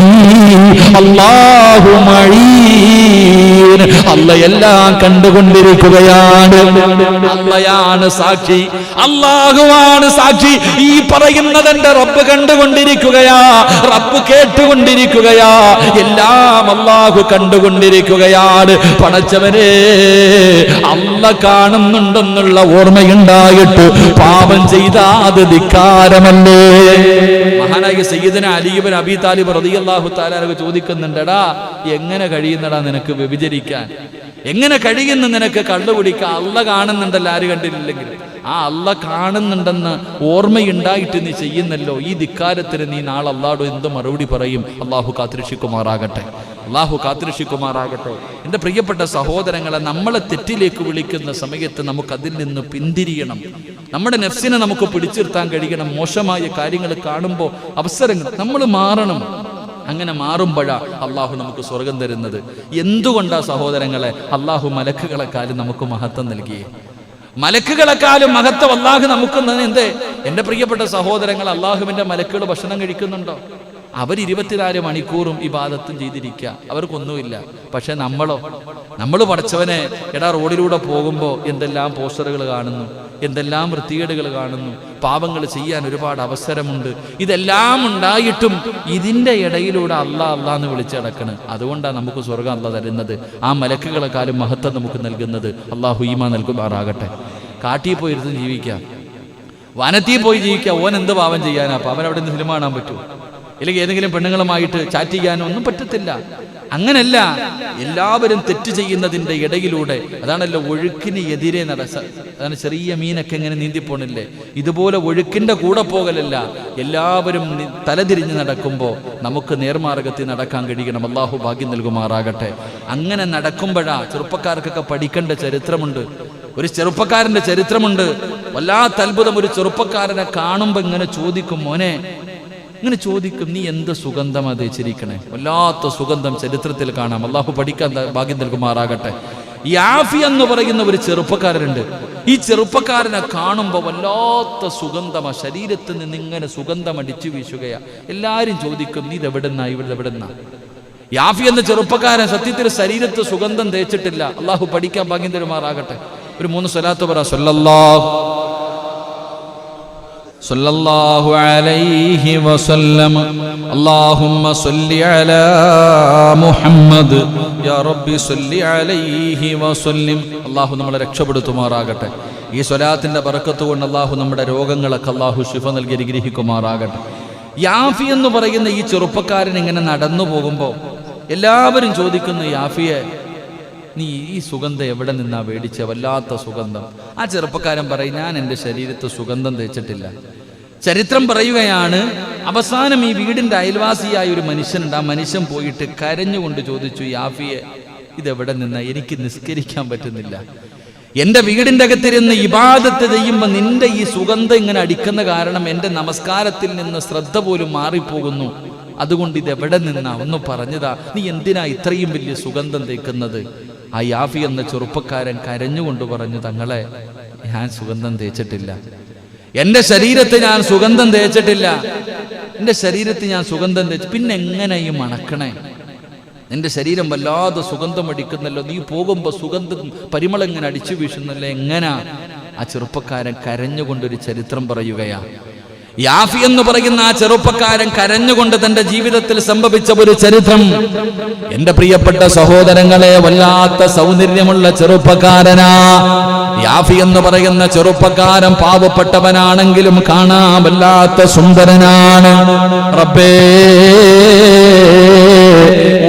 അല്ലാഹു മഈൻ. അല്ല എല്ലാം കണ്ടുകൊണ്ടിരിക്കുകയാണ്. അല്ലയാണ് സാക്ഷി, അല്ലാഹുവാണ് സാക്ഷി. ഈ പറയുന്നത് എന്റെ റബ്ബ് കണ്ടുകൊണ്ടിരിക്കുകയാ, റബ്ബ് കേട്ടുകൊണ്ടിരിക്കുകയാ, എല്ലാം അല്ലാഹു കണ്ടുകൊണ്ടിരിക്കുകയാണ്. പടച്ചവനെ, അല്ല കാണുന്നുണ്ടെന്നുള്ള ഓർമ്മയുണ്ടായിട്ട് പാപം ചെയ്താത് ധിക്കാരമല്ലേ. മഹാനായ സയ്യിദന അലി ഇബ്നു അബീ താലിബ് റളിയല്ലാഹു തആല അൻഹു ചോദിക്കുന്നുണ്ടടാ, എങ്ങനെ കഴിയുന്നടാ നിനക്ക് വ്യഭിചരിക്കാൻ? എങ്ങനെ കഴിയുന്നു നിനക്ക് കള്ളുകുടിക്കാൻ? അല്ല കാണുന്നുണ്ടല്ലോ, ആര് കണ്ടില്ലെങ്കിലും. ആ അല്ല കാണുന്നുണ്ടെന്ന് ഓർമ്മയുണ്ടായിട്ട് നീ ചെയ്യുന്നല്ലോ. ഈ ധിക്കാരത്തിന് നീ നാളെ അല്ലാഹു എന്ത് മറുപടി പറയും? അല്ലാഹു കാത്തുരക്ഷിക്കുമാറാകട്ടെ, അല്ലാഹു കാത്തുരക്ഷിക്കുമാറാകട്ടെ. എൻ്റെ പ്രിയപ്പെട്ട സഹോദരങ്ങളെ, നമ്മളെ തെറ്റിലേക്ക് വിളിക്കുന്ന സമയത്ത് നമുക്ക് അതിൽ നിന്ന് പിന്തിരിയണം. നമ്മുടെ നെഫ്സിനെ നമുക്ക് പിടിച്ചിർത്താൻ കഴിയണം. മോശമായ കാര്യങ്ങൾ കാണുമ്പോൾ അവസരങ്ങൾ നമ്മൾ മാറണം. അങ്ങനെ മാറുമ്പോഴാ അള്ളാഹു നമുക്ക് സ്വർഗം തരുന്നത്. എന്തുകൊണ്ടാ സഹോദരങ്ങളെ? അള്ളാഹു മലക്കുകളെക്കാളും നമുക്ക് മഹത്വം നൽകിയേ. മലക്കുകളെക്കാളും മഹത്വം അള്ളാഹു നമുക്ക് എന്തേ? എൻ്റെ പ്രിയപ്പെട്ട സഹോദരങ്ങൾ, അള്ളാഹുവിൻ്റെ മലക്കുകൾ ഭക്ഷണം കഴിക്കുന്നുണ്ടോ? അവർ 24 മണിക്കൂറും ഇബാദത്തും ചെയ്തിരിക്കുക, അവർക്കൊന്നുമില്ല. പക്ഷെ നമ്മൾ പഠിച്ചവനെ എടാ റോഡിലൂടെ പോകുമ്പോൾ എന്തെല്ലാം പോസ്റ്ററുകൾ കാണുന്നു, എന്തെല്ലാം വൃത്തികേടുകൾ കാണുന്നു, പാപങ്ങൾ ചെയ്യാൻ ഒരുപാട് അവസരമുണ്ട്. ഇതെല്ലാം ഉണ്ടായിട്ടും ഇതിൻ്റെ ഇടയിലൂടെ അല്ലാ എന്ന് വിളിച്ചടക്കണ്. അതുകൊണ്ടാണ് നമുക്ക് സ്വർഗം അല്ലാഹ് തരുന്നത്. ആ മലക്കുകളെക്കാളും മഹത്വം നമുക്ക് നൽകുന്നത്. അല്ലാഹു ഈമാൻ നൽകുമാറാകട്ടെ. കാട്ടിൽ പോയി ഇരുന്ന് ജീവിക്കാം, വനത്തിൽ പോയി ജീവിക്കാം. ഓൻ എന്ത് പാവം ചെയ്യാനാ? അപ്പം അവൻ അവിടെ നിന്ന് സിനിമ കാണാൻ പറ്റുമോ? അല്ലെങ്കിൽ ഏതെങ്കിലും പെണ്ണുങ്ങളുമായിട്ട് ചാറ്റ് ചെയ്യാനോ ഒന്നും പറ്റത്തില്ല. അങ്ങനല്ല, എല്ലാവരും തെറ്റ് ചെയ്യുന്നതിൻ്റെ ഇടയിലൂടെ, അതാണല്ലോ ഒഴുക്കിന് എതിരെ അതാണ് ചെറിയ മീനൊക്കെ ഇങ്ങനെ നീന്തിപ്പോണില്ലേ, ഇതുപോലെ ഒഴുക്കിൻ്റെ കൂടെ പോകലല്ല. എല്ലാവരും തലതിരിഞ്ഞ് നടക്കുമ്പോൾ നമുക്ക് നേർമാർഗത്തിൽ നടക്കാൻ കഴിയണം. അള്ളാഹു ഭാഗ്യം നൽകുമാറാകട്ടെ. അങ്ങനെ നടക്കുമ്പോഴാ ചെറുപ്പക്കാർക്കൊക്കെ പഠിക്കേണ്ട ചരിത്രമുണ്ട്. ഒരു ചെറുപ്പക്കാരൻ്റെ ചരിത്രമുണ്ട്. വല്ലാത്ത അത്ഭുതം. ഒരു ചെറുപ്പക്കാരനെ കാണുമ്പോൾ ഇങ്ങനെ ചോദിക്കും, മോനെ ഇങ്ങനെ ചോദിക്കും, നീ എന്ത് സുഗന്ധമാണ് തേച്ചിരിക്കണേ? വല്ലാത്ത സുഗന്ധം ചരിത്രത്തിൽ കാണാം. അള്ളാഹു പഠിക്കാൻ ഭാഗ്യം നൽകുമാറാകട്ടെ. ഈ ആഫി എന്ന് പറയുന്ന ഒരു ചെറുപ്പക്കാരനുണ്ട്. ഈ ചെറുപ്പക്കാരനെ കാണുമ്പോൾ വല്ലാത്ത സുഗന്ധമാണ്, ശരീരത്തിൽ നിന്ന് ഇങ്ങനെ സുഗന്ധം അടിച്ചു വീശുകയാ. എല്ലാവരും ചോദിക്കും, നീ ഇതെവിടുന്നാ, ഇവിടെ എവിടുന്നാ? യാഫി എന്ന ചെറുപ്പക്കാരൻ സത്യത്തിൽ ശരീരത്ത് സുഗന്ധം തേച്ചിട്ടില്ല. അള്ളാഹു പഠിക്കാൻ ഭാഗ്യം തരുമാറാകട്ടെ. ഒരു 3 സ്വലാത്ത് പറ. സല്ലല്ലാഹു അലൈഹി വസല്ലം. അല്ലാഹുമ്മ സ്വല്ലി അലാ മുഹമ്മദ് യാ റബ്ബി സ്വല്ലി അലൈഹി വസല്ലം. അല്ലാഹു നമ്മളെ രക്ഷപ്പെടുത്തുമാറാകട്ടെ. ഈ സ്വലാത്തിന്റെ ബറക്കത്ത് കൊണ്ട് അല്ലാഹു നമ്മുടെ രോഗങ്ങളൊക്കെ അല്ലാഹു ശിഫ നൽകി അനുഗ്രഹിക്കുമാറാകട്ടെ. യാഫി എന്ന് പറയുന്ന ഈ ചെറുപ്പക്കാരൻ ഇങ്ങനെ നടന്നു പോകുമ്പോൾ എല്ലാവരും ചോദിക്കുന്നു, യാഫിയെ നീ ഈ സുഗന്ധം എവിടെ നിന്നാ മേടിച്ച? വല്ലാത്ത സുഗന്ധം. ആ ചെറുപ്പക്കാരൻ പറയും, ഞാൻ എൻ്റെ ശരീരത്ത് സുഗന്ധം തേച്ചിട്ടില്ല. ചരിത്രം പറയുകയാണ്, അവസാനം ഈ വീടിൻ്റെ അയൽവാസിയായ ഒരു മനുഷ്യനുണ്ട്. ആ മനുഷ്യൻ പോയിട്ട് കരഞ്ഞുകൊണ്ട് ചോദിച്ചു, യാഫിയെ ഇതെവിടെ നിന്നാ? എനിക്ക് നിസ്കരിക്കാൻ പറ്റുന്നില്ല. എൻ്റെ വീടിൻ്റെ അകത്തിരുന്ന് ഇബാദത്ത് ചെയ്യുമ്പോൾ നിന്റെ ഈ സുഗന്ധം ഇങ്ങനെ അടിക്കുന്ന കാരണം എൻ്റെ നമസ്കാരത്തിൽ നിന്ന് ശ്രദ്ധ പോലും മാറിപ്പോകുന്നു. അതുകൊണ്ട് ഇതെവിടെ നിന്നാ? ഒന്ന് പറഞ്ഞതാ. നീ എന്തിനാ ഇത്രയും വലിയ സുഗന്ധം തേക്കുന്നത്? ആ യാഫി എന്ന ചെറുപ്പക്കാരൻ കരഞ്ഞുകൊണ്ട് പറഞ്ഞു, തങ്ങളെ ഞാൻ സുഗന്ധം തേച്ചിട്ടില്ല. എൻ്റെ ശരീരത്തെ ഞാൻ സുഗന്ധം തേച്ചിട്ടില്ല. എൻ്റെ ശരീരത്തിൽ ഞാൻ സുഗന്ധം തേച്ച് പിന്നെ എങ്ങനെ ഈ മണക്കണേ? നിന്റെ ശരീരം വല്ലാതെ സുഗന്ധം അടിക്കുന്നല്ലോ, നീ പോകുമ്പോൾ സുഗന്ധം പരിമളം ഇങ്ങനെ അടിച്ചു വീശുന്നല്ലോ, എങ്ങനാ? ആ ചെറുപ്പക്കാരൻ കരഞ്ഞുകൊണ്ടൊരു ചരിത്രം പറയുകയാ. യാഫി എന്ന് പറയുന്ന ആ ചെറുപ്പക്കാരൻ കരഞ്ഞുകൊണ്ട് തന്റെ ജീവിതത്തിൽ സംഭവിച്ച ഒരു ചരിത്രം. എന്റെ പ്രിയപ്പെട്ട സഹോദരങ്ങളെ, വല്ലാത്ത സൗന്ദര്യമുള്ള ചെറുപ്പക്കാരനാ യാഫി എന്ന് പറയുന്ന ചെറുപ്പക്കാരൻ. പാവപ്പെട്ടവനാണെങ്കിലും കാണാൻ വല്ലാത്ത സുന്ദരനാണ്. റബ്ബേ,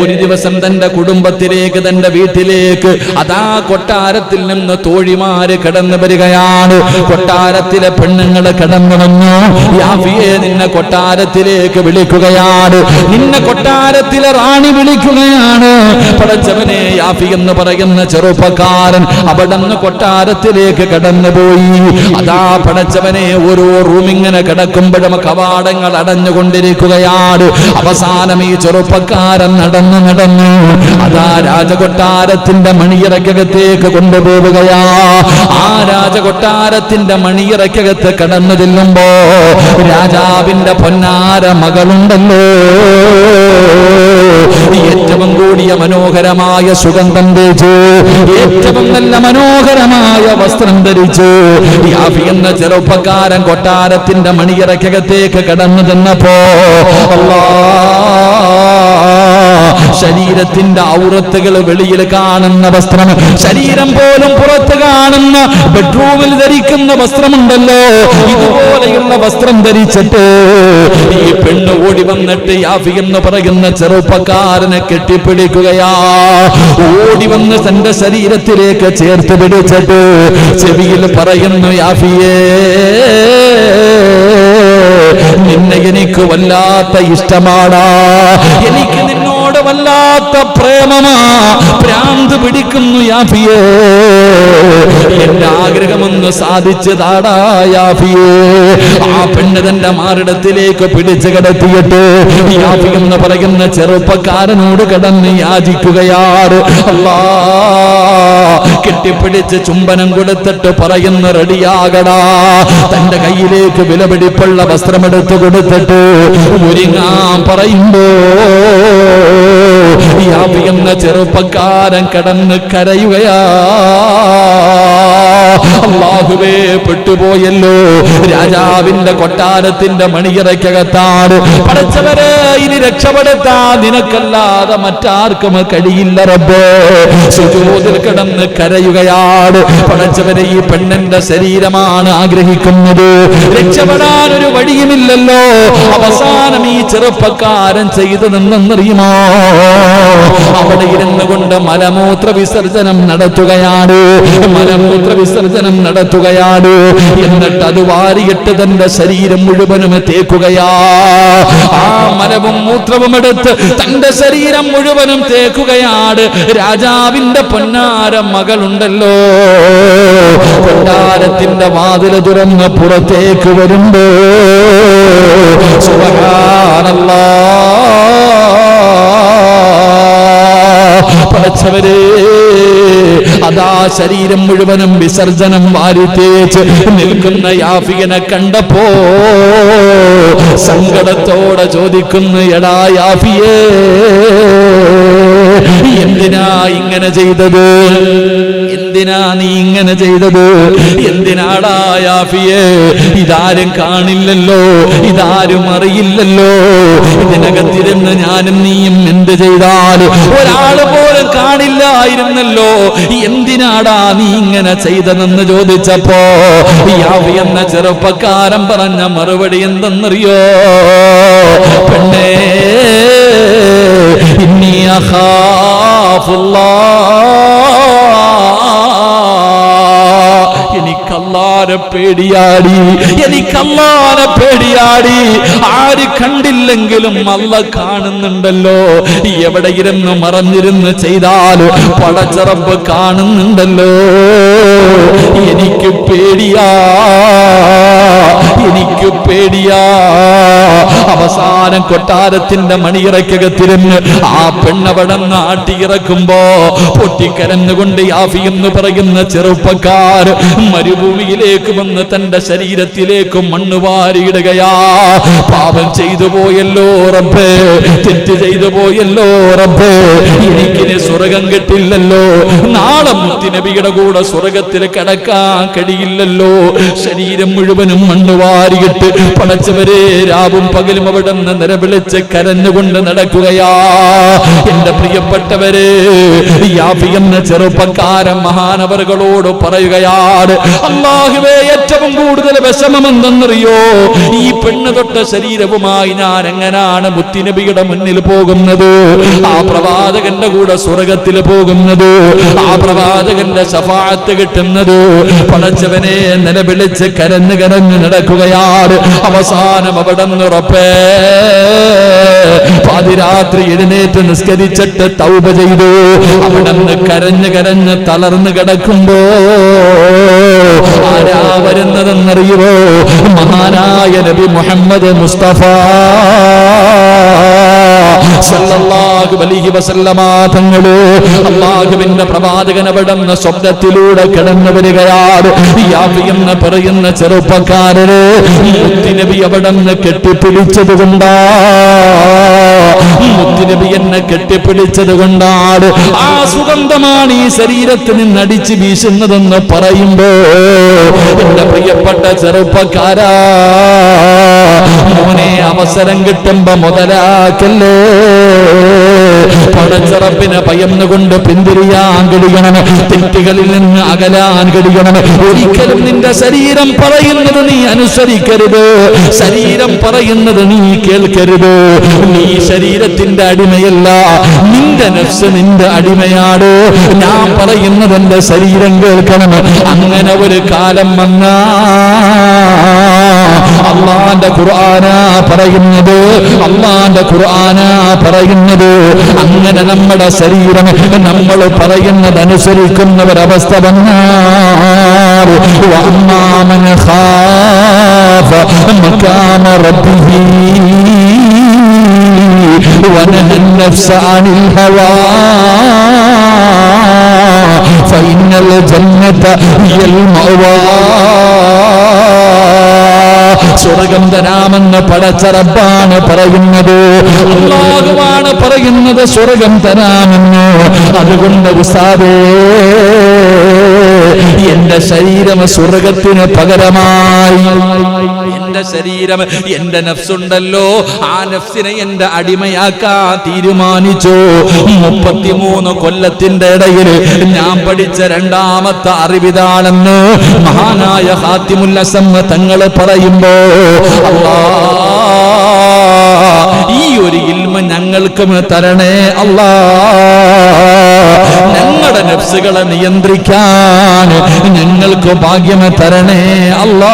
ഒരു ദിവസം തന്റെ കുടുംബത്തിലേക്ക്, തന്റെ വീട്ടിലേക്ക് അതാ കൊട്ടാരത്തിൽ നിന്ന് തോഴിമാര് കടന്നു വരികയാണ്. കൊട്ടാരത്തിലെ പെണ്ണുങ്ങൾ കടന്നു വന്നു. യാഫിയെ നിന്നെ കൊട്ടാരത്തിലേക്ക് വിളിക്കുകയാണ്. നിന്നെ കൊട്ടാരത്തിലെ റാണി വിളിക്കുകയാണ്. പടച്ചവനെ, യാഫി എന്ന് പറയുന്ന ചെറുപ്പക്കാരൻ അവിടെ നിന്ന് കൊട്ടാരത്തിലേക്ക് കടന്നുപോയി. അതാ പടച്ചവനെ, ഓരോ റൂമിങ്ങനെ കിടക്കുമ്പോഴും കവാടങ്ങൾ അടഞ്ഞുകൊണ്ടിരിക്കുകയാണ്. അവസാനം ഈ ചെറുപ്പക്കാരൻ നടന്നു അതാ രാജകൊട്ടാരത്തിന്റെ മണിയറക്കകത്തേക്ക് കൊണ്ടുപോവുകയാ. ആ രാജകൊട്ടാരത്തിന്റെ മണിയറക്കകത്ത് കടന്നു ചെല്ലുമ്പോ രാജാവിന്റെ പൊന്നാര മകളുണ്ടല്ലോ, ഏറ്റവും കൂടിയ മനോഹരമായ സുഗന്ധം തേച്ചു, ഏറ്റവും നല്ല മനോഹരമായ വസ്ത്രം ധരിച്ചു. യാഫി എന്ന ചെറുപ്പക്കാരൻ കൊട്ടാരത്തിന്റെ മണിയറക്കകത്തേക്ക് കടന്നു ചെന്നപ്പോ ശരീരത്തിന്റെ ഔറത്തുകൾ വെളിയിൽ കാണുന്ന വസ്ത്രം, ശരീരം പോലും പുറത്ത് കാണുന്ന ബെഡ്റൂമിൽ ധരിക്കുന്ന വസ്ത്രമുണ്ടല്ലോ, ഇതുപോലെയുള്ള വസ്ത്രം ധരിച്ചിട്ട് ഈ പെണ്ണ് ഓടി വന്നിട്ട് യാഫി എന്ന് പറയുന്ന ചെറുപ്പക്കാരനെ കെട്ടിപ്പിടിക്കുകയാ. ഓടി വന്ന് തന്റെ ശരീരത്തിലേക്ക് ചേർത്ത് പിടിച്ചിട്ട് ചെവിയിൽ പറയുന്നു, യാഫിയേ, നിന്നെ എനിക്ക് വല്ലാത്ത ഇഷ്ടമാടാ, എനിക്ക് നിന്നോട് വല്ലാത്ത പ്രേമമാ, ഭ്രാന്ത് പിടിക്കുന്നു യാഫിയേ, എന്റെ ആഗ്രഹമൊന്ന് സാധിച്ചതാടാ യാഫിയേ. ആ പെണ്ണ് തന്റെ മാറിടത്തിലേക്ക് പിടിച്ചു കിടത്തിയിട്ട് യാഫി എന്ന് പറയുന്ന ചെറുപ്പക്കാരനോട് കടന്ന് യാചിക്കുകയാണ്. അല്ലാ, കെട്ടിപ്പിടിച്ച് ചുംബനം കൊടുത്തിട്ട് പറയുന്ന, റെഡിയാകടാ. തന്റെ കയ്യിലേക്ക് വിലപിടിപ്പുള്ള വസ്ത്രമെടുത്ത് കൊടുത്തിട്ട് ഒരുങ്ങാൻ പറയുമ്പോ യാഫി എന്ന ചെറുപ്പക്കാരൻ കടന്ന് കരയുകയാ. അല്ലാ, അല്ലാഹുവേ പെട്ടുപോയല്ലോ. രാജാവിന്റെ കൊട്ടാരത്തിന്റെ മണിയറയ്ക്കകത്താണ്. പടച്ചവരെ, ഇനി രക്ഷപ്പെടുത്താൻ നിനക്കല്ലാതെ മറ്റാർക്കും കഴിയില്ല റബ്ബേ. സുജൂദിൽ കിടന്ന് കരയുകയാണ്. പടച്ചവരെ, ഈ പെണ്ണിന്റെ ശരീരമാണ് ആഗ്രഹിക്കുന്നത്. രക്ഷപ്പെടാൻ ഒരു വഴിയുമില്ലല്ലോ. അവസാനം ഈ ചെറുപ്പക്കാരൻ ചെയ്തതെന്നറിയുമോ? അവിടെ ഇരുന്നു കൊണ്ട് മലമൂത്ര വിസർജനം നടത്തുകയാണ്. മലമൂത്ര വിസർജനം നടത്തുകയാണ്. എന്നിട്ട് അത് വാരിയിട്ട് തന്റെ ശരീരം മുഴുവനും തേക്കുകയാ. ആ മലവും മൂത്രവും എടുത്ത് തന്റെ ശരീരം മുഴുവനും തേക്കുകയാണ്. രാജാവിന്റെ പൊന്നാര മകളുണ്ടല്ലോ, കൊട്ടാരത്തിന്റെ വാതിൽ തുറന്ന് പുറത്തേക്ക് വരുമ്പോ പടച്ചവരെ, അതാ ശരീരം മുഴുവനും വിസർജനം വാരി തേച്ച് നിൽക്കുന്ന യാഫിയനെ കണ്ടപ്പോ സങ്കടത്തോടെ ചോദിക്കുന്നു, എടാ യാഫിയേ, എന്തിനാ ഇങ്ങനെ ചെയ്തത്? എന്തിനാ നീ ഇങ്ങനെ ചെയ്തത്? എന്തിനാടാ യാഫിയേ? ഇതാരും കാണില്ലല്ലോ, ഇതാരും അറിയില്ലല്ലോ. ഇതിനകത്തിരുന്ന് ഞാനും നീയും എന്ത് ചെയ്താലും ഒരാള് പോലും കാണില്ലായിരുന്നല്ലോ. എന്തിനാടാ നീ ഇങ്ങനെ ചെയ്തതെന്ന് ചോദിച്ചപ്പോ യാഫി എന്ന ചെറുപ്പക്കാരൻ പറഞ്ഞ മറുപടി എന്തെന്നറിയോ? പെണ്ണേ, ഇന്നി എനിക്കല്ലാരെ പേടിയാടി, എനിക്കല്ലാരെ പേടിയാടി. ആര് കണ്ടില്ലെങ്കിലും അല്ല കാണുന്നുണ്ടല്ലോ. എവിടെ ഇരുന്ന് മറഞ്ഞിരുന്ന് ചെയ്താലും പടച്ചറപ്പ് കാണുന്നുണ്ടല്ലോ. എനിക്ക് പേടിയാ, എനിക്ക് പേടിയാ. അവസാനം കൊട്ടാരത്തിന്റെ മണിയറയ്ക്കകത്തിരുന്ന് ആ പെണ്ണവിടെ നാട്ടിയിറക്കുമ്പോ പൊട്ടിക്കരഞ്ഞുകൊണ്ട് യാഫി എന്ന് പറയുന്ന ചെറുപ്പക്കാർ മരുഭൂമിയിലേക്ക് വന്ന് തന്റെ ശരീരത്തിലേക്ക് മണ്ണ് വാരിയിടുകയാ. പാപം ചെയ്തു പോയല്ലോ റബ്ബേ, തെറ്റ് ചെയ്തു പോയല്ലോ റബ്ബേ, എനിക്കിനി സ്വർഗം കിട്ടില്ലല്ലോ. നാളെ മുത്തുനബിയുടെ കൂടെ സ്വർഗത്തിൽ കിടക്കാൻ കഴിയില്ലല്ലോ. ശരീരം മുഴുവനും മണ്ണ് വാരിയിട്ട് പടച്ചവരെ രാവും പകലും അവിടെ നിന്ന് നിലവിളിച്ച് കരഞ്ഞുകൊണ്ട് നടക്കുകയാ. എന്റെ പ്രിയപ്പെട്ടവരെ, യാഫി എന്ന ചെറുപ്പക്കാരൻ മഹാനവറുകളോട് പറയുകയാണ്, അല്ലാഹുവേ, ഏറ്റവും കൂടുതൽ വിഷമമെന്തെന്നറിയോ? ഈ പെണ്ണ് തൊട്ട ശരീരവുമായി ഞാൻ എങ്ങനാണ് മുത്തുനബിയുടെ മുന്നിൽ പോകുന്നത്? ആ പ്രവാചകന്റെ കൂടെ സ്വർഗത്തിൽ പോകുന്നത്? ആ പ്രവാചകന്റെ ശഫാഅത്ത് കിട്ടുന്നത്? പടച്ചവനെ നിലവിളിച്ച് കരഞ്ഞു കരഞ്ഞു നടക്കുകയാണ്. അവസാനം അവിടെ ഉറപ്പേ പാതിരാത്രി എഴുന്നേറ്റ് നിസ്കരിച്ചിട്ട് തൗബ ചെയ്തു. അവിടെ നിന്ന് കരഞ്ഞു കരഞ്ഞ് തളർന്നു കിടക്കുമ്പോ ആരാ വരുന്നതെന്നറിയുമോ? മഹാനായ നബി മുഹമ്മദ് മുസ്തഫ സല്ലല്ലാഹു അലൈഹി വസല്ലമ തങ്ങള് അല്ലാഹുവിന്റെ പ്രവാചകൻ അവിടുന്ന് സ്വപ്നത്തിലൂടെ കടന്നു വരികയാണ്. യാഫി എന്ന് പറയുന്ന ചെറുപ്പക്കാരന് മുത്തുനബി അവിടുന്ന് കെട്ടിപ്പിടിച്ചത് കൊണ്ടാ, മുത്തുനബി എന്നെ കെട്ടിപ്പിടിച്ചത് കൊണ്ടാണ് ആ സുഗന്ധമാണ് ഈ ശരീരത്തിൽ നിന്ന് അടിച്ചു വീശുന്നതെന്ന് പറയുമ്പോ എന്റെ പ്രിയപ്പെട്ട ചെറുപ്പക്കാരാ, മോനെ, അവസരം കിട്ടുമ്പോ മുതലാക്കല്ലേ. പടച്ചറപ്പിനെ ഭയന്നുകൊണ്ട് പിന്തിരിയാൻ കഴിയണം, തെറ്റുകളിൽ നിന്ന് അകലാൻ കഴിയണം. ഒരിക്കലും നിന്റെ ശരീരം പറയുന്നത് നീ അനുസരിക്കരുത്, ശരീരം പറയുന്നത് നീ കേൾക്കരുത്. നീ ശരീരത്തിന്റെ അടിമയല്ല, നിന്റെ നഫ്സ് നിന്റെ അടിമയാണ്. ഞാൻ പറയുന്നത് എന്റെ ശരീരം കേൾക്കണം. അങ്ങനെ ഒരു കാലം വന്നാ അള്ളാന്റെ ഖുർആനാ പറയുന്നത്, അള്ളാന്റെ ഖുർആനാ പറയുന്നത്. അങ്ങനെ നമ്മുടെ ശരീരം നമ്മൾ പറയുന്നത് അനുസരിക്കുന്നവരവസ്ഥ വന്നാൽ വഅമ്മാമൻ ഖാഫ മഖാമ റബ്ബിഹി വനഹ النفس عن الهوى فإن الجنة هي المأوى. സ്വർഗം തരാമെന്ന് പടച്ച റബ്ബാണ് പറയുന്നത്, അല്ലാഹുവാണ് പറയുന്നത് സ്വർഗം തരാമെന്ന്. അതുകൊണ്ട് ഉസ്താദേ, എന്റെ എന്റെ ശരീരം സ്വർഗത്തിന് പകരമായി. എന്റെ ശരീരം, എന്റെ നഫ്സുണ്ടല്ലോ, ആ നഫ്സിനെ എന്റെ അടിമയാക്കാൻ തീരുമാനിച്ചു. 33 കൊല്ലത്തിന്റെ ഇടയിൽ ഞാൻ പഠിച്ച രണ്ടാമത്തെ അറിവിതാണെന്ന് മഹാനായ ഖാതിമുൽ അസം തങ്ങൾ പറയുമ്പോ, ഈ ഒരു ഇൽമ ഞങ്ങൾക്കും തരണേ അല്ലാ. ഞങ്ങളുടെ നഫ്സുകളെ നിയന്ത്രിക്കാൻ ഞങ്ങൾക്ക് ഭാഗ്യം തരണേ അല്ലാ.